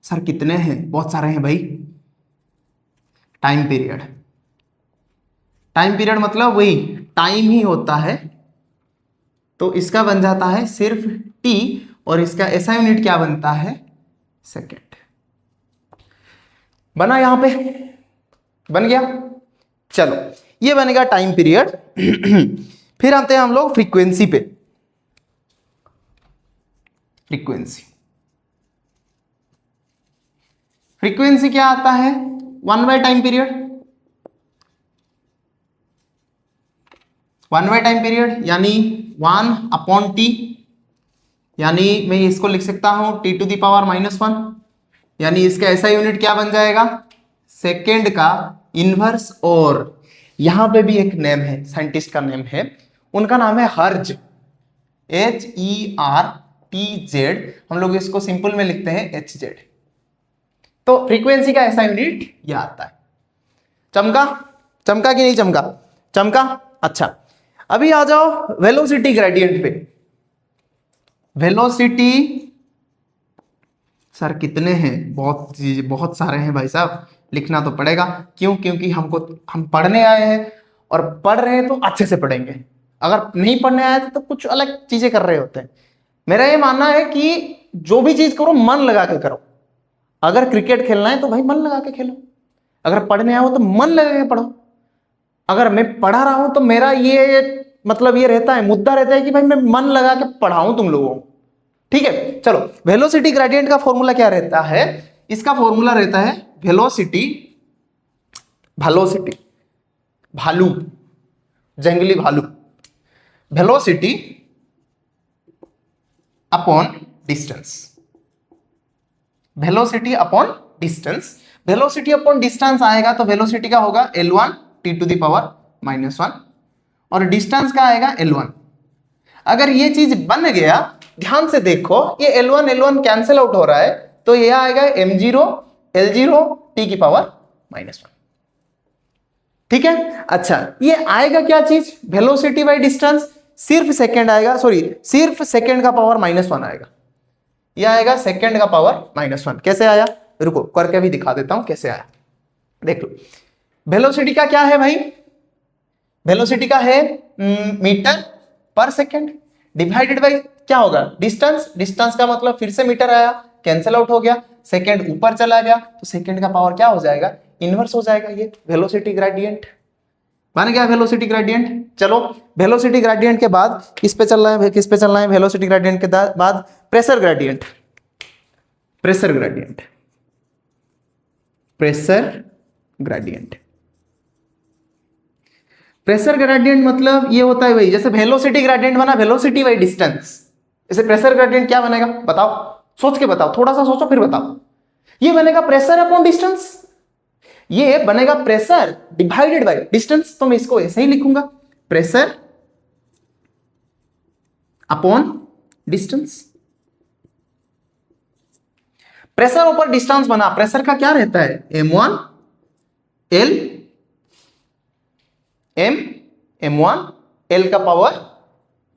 सर कितने हैं, बहुत सारे हैं भाई। टाइम पीरियड, टाइम पीरियड मतलब वही टाइम ही होता है, तो इसका बन जाता है सिर्फ टी, और इसका ऐसा यूनिट क्या बनता है, सेकेंड। बना यहां पे, बन गया। चलो ये बनेगा टाइम पीरियड। फिर आते हैं हम लोग फ्रीक्वेंसी पे। फ्रीक्वेंसी, फ्रीक्वेंसी क्या आता है, 1 by time period. 1 by time period यानी 1/t, यानी मैं इसको लिख सकता हूं t⁻⁻1, यानी इसका ऐसा यूनिट क्या बन जाएगा, सेकेंड का इनवर्स। और यहां पे भी एक नेम है, साइंटिस्ट का नेम है, उनका नाम है हर्ज, HERTZ। हम लोग इसको सिंपल में लिखते हैं HZ। तो फ्रीक्वेंसी का ऐसा यूनिट ये आता है। चमका, चमका कि नहीं चमका, चमका। अच्छा अभी आ जाओ वेलोसिटी ग्रेडियंट पे। वेलोसिटी, सर कितने हैं, बहुत सारे हैं भाई साहब, लिखना तो पड़ेगा। क्यों, क्योंकि हम पढ़ने आए हैं, और पढ़ रहे हैं तो अच्छे से पढ़ेंगे। अगर नहीं पढ़ने आए तो कुछ अलग चीजें कर रहे होते हैं। मेरा ये मानना है कि जो भी चीज करो मन लगा के करो। अगर क्रिकेट खेलना है तो भाई मन लगा के खेलो, अगर पढ़ने आओ तो मन लगा के पढ़ो। अगर मैं पढ़ा रहा हूं तो मेरा ये मतलब ये रहता है, मुद्दा रहता है कि भाई मैं मन लगा के पढ़ाऊं तुम लोगों को। ठीक है, चलो वेलोसिटी ग्रेडियंट का फॉर्मूला क्या रहता है, इसका फॉर्मूला रहता है वेलोसिटी, वेलोसिटी भालू, जंगली भालू, velocity upon distance. Velocity upon distance, velocity upon distance आएगा तो वेलोसिटी का होगा L1 t⁻⁻1, और डिस्टेंस का आएगा L1। अगर ये चीज बन गया, ध्यान से देखो, ये L1 L1 कैंसिल आउट हो रहा है, तो ये आएगा m0 L0 t⁻⁻1। ठीक है, अच्छा ये आएगा क्या चीज, वेलोसिटी बाय डिस्टेंस, सिर्फ सेकेंड आएगा, सॉरी सिर्फ सेकेंड का पावर -1 आएगा। ये आएगा सेकेंड का पावर -1। कैसे आया, रुको करके भी दिखा देता हूं कैसे आया, देख लो। वेलोसिटी का क्या है भाई, वेलोसिटी का है मीटर पर सेकेंड, डिवाइडेड बाय क्या होगा, डिस्टेंस। डिस्टेंस का मतलब फिर से मीटर आया, कैंसिल आउट हो गया, सेकेंड ऊपर चला गया, तो सेकेंड का पावर क्या हो जाएगा, इनवर्स हो जाएगा। ये वेलोसिटी ग्रेडियंट बन गया, वेलोसिटी ग्रेडियंट। चलो वेलोसिटी ग्रेडियंट के बाद किस पे चल रहा है, किस पे चल रहा है, वेलोसिटी ग्रेडियंट के बाद pressure gradient. Pressure gradient, pressure gradient, pressure gradient मतलब ये होता है भाई, जैसे वेलोसिटी ग्रेडियंट बना वेलोसिटी बाय डिस्टेंस, जैसे प्रेशर ग्रेडियंट क्या बनेगा बताओ, सोच के बताओ, थोड़ा सा सोचो फिर बताओ। ये बनेगा प्रेशर अपॉन डिस्टेंस, ये बनेगा प्रेशर डिवाइडेड बाय डिस्टेंस। तो मैं इसको ऐसे ही लिखूंगा, प्रेशर अपॉन डिस्टेंस। प्रेशर ऊपर डिस्टेंस बना, प्रेशर का क्या रहता है, m1 L m1 L का पावर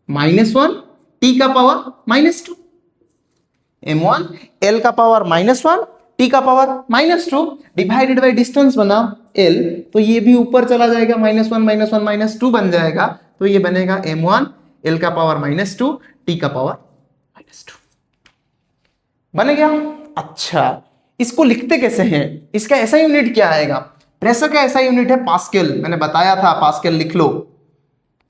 -1 T का पावर -2, m1 L का पावर -1 T का पावर -2 डिवाइडेड बाय डिस्टेंस बना L, तो ये भी ऊपर चला जाएगा, -1 -1 -2 बन जाएगा, तो ये बनेगा m1 L का पावर -2, T का पावर -2। बन गया। अच्छा, इसको लिखते कैसे हैं? इसका ऐसा यूनिट क्या आएगा? प्रेशर का ऐसा यूनिट है पास्कल। मैंने बताया था पास्कल लिख लो,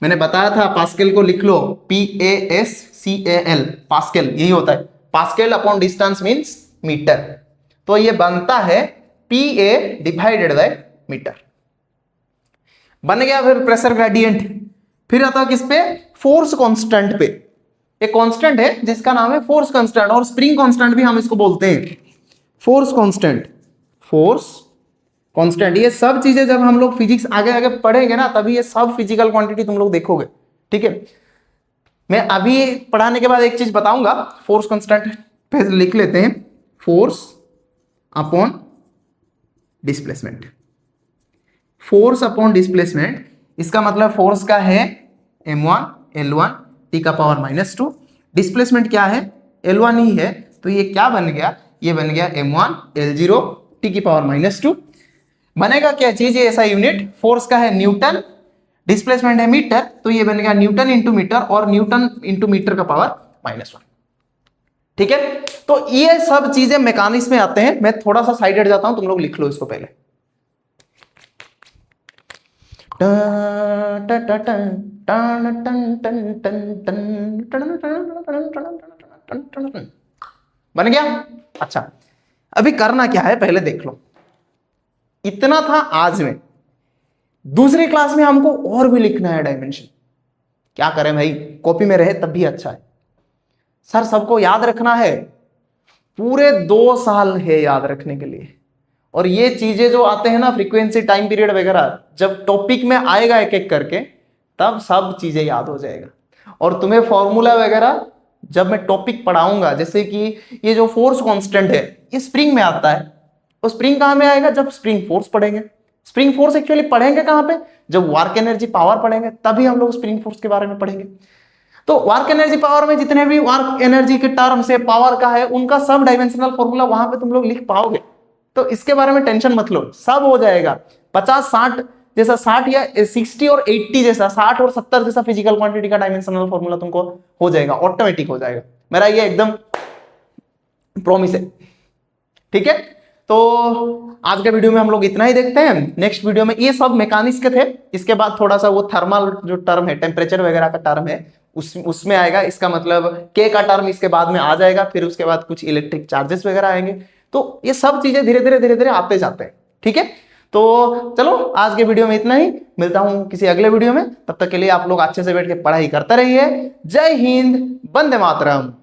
मैंने बताया था पास्कल को लिख लो, PASCAL, पास्कल यही होता है। Pascal upon distance means metre. तो ये बनता है PA डिवाइडेड बाय मीटर। बन गया फिर प्रेशर ग्रेडियंट। फिर आता है किस पे? फोर्स कांस्टेंट पे। एक कांस्टेंट है जिसका नाम है फोर्स कांस्टेंट, और स्प्रिंग कांस्टेंट भी हम इसको बोलते हैं। फोर्स कांस्टेंट, फोर्स कांस्टेंट, ये सब चीजें जब हम लोग फिजिक्स आगे आगे पढ़ेंगे ना, तभी ये सब फिजिकल क्वांटिटी तुम लोग देखोगे। ठीक है, मैं अभी पढ़ाने के बाद एक चीज बताऊंगा। फोर्स कांस्टेंट पे लिख लेते हैं, force upon displacement. Force upon displacement, इसका मतलब फोर्स का है m1 L1 T का पावर -2, डिस्प्लेसमेंट क्या है? L1 ही है। तो ये क्या बन गया? ये बन गया m1 L0 T की पावर -2। बनेगा क्या चीज? ऐसा यूनिट, फोर्स का है न्यूटन, डिस्प्लेसमेंट है मीटर, तो ये बन गया न्यूटन इंटू मीटर, और न्यूटन इंटू मीटर का पावर -1। ठीक है, तो ये सब चीजें मैकेनिक्स में आते हैं। मैं थोड़ा सा साइड हट जाता हूं, तुम लोग लिख लो इसको पहले। बन गया। अच्छा, अभी करना क्या है पहले देख लो। इतना था आज में। दूसरी क्लास में हमको और भी लिखना है डायमेंशन। क्या करें भाई, कॉपी में रहे तब भी अच्छा है। सर सबको याद रखना है, पूरे 2 साल है याद रखने के लिए। और ये चीजें जो आते हैं ना, फ्रीक्वेंसी, टाइम पीरियड वगैरह, जब टॉपिक में आएगा एक एक करके, तब सब चीजें याद हो जाएगा। और तुम्हें फॉर्मूला वगैरह जब मैं टॉपिक पढ़ाऊंगा, जैसे कि ये जो फोर्स कांस्टेंट है ये स्प्रिंग में आता है, तो स्प्रिंग कहां में आएगा? जब स्प्रिंग फोर्स पढ़ेंगे। स्प्रिंग फोर्स एक्चुअली पढ़ेंगे कहां पे? जब वर्क एनर्जी पावर पढ़ेंगे, तभी हम लोग स्प्रिंग फोर्स के बारे में पढ़ेंगे। तो वर्क एनर्जी पावर में जितने भी वर्क एनर्जी के टर्म्स है, पावर का है, उनका सब डायमेंशनल फॉर्मूला वहां पे तुम लोग लिख पाओगे। तो इसके बारे में टेंशन मत लो, सब हो जाएगा। 50-60 जैसा, 60 या 60 और 80 जैसा, 60 और 70 जैसा फिजिकल क्वांटिटी का डायमेंशनल फॉर्मूला तुमको हो जाएगा, ऑटोमेटिक हो जाएगा। मेरा ये एकदम प्रॉमिस है। ठीक है, तो आज के वीडियो में हम लोग इतना ही देखते हैं। नेक्स्ट वीडियो में, ये सब मैकेनिक्स के थे, इसके बाद थोड़ा सा वो थर्मल जो टर्म है, टेम्परेचर वगैरह का टर्म है, उसमें आएगा। इसका मतलब के का टर्म इसके बाद में आ जाएगा। फिर उसके बाद कुछ इलेक्ट्रिक चार्जेस वगैरह आएंगे। तो ये सब चीजें धीरे धीरे आते जाते हैं। ठीक है, तो चलो आज के वीडियो में इतना ही। मिलता हूं किसी अगले वीडियो में, तब तक के लिए आप लोग अच्छे से बैठ के पढ़ाई करते रहिए। जय हिंद, वंदे मातरम।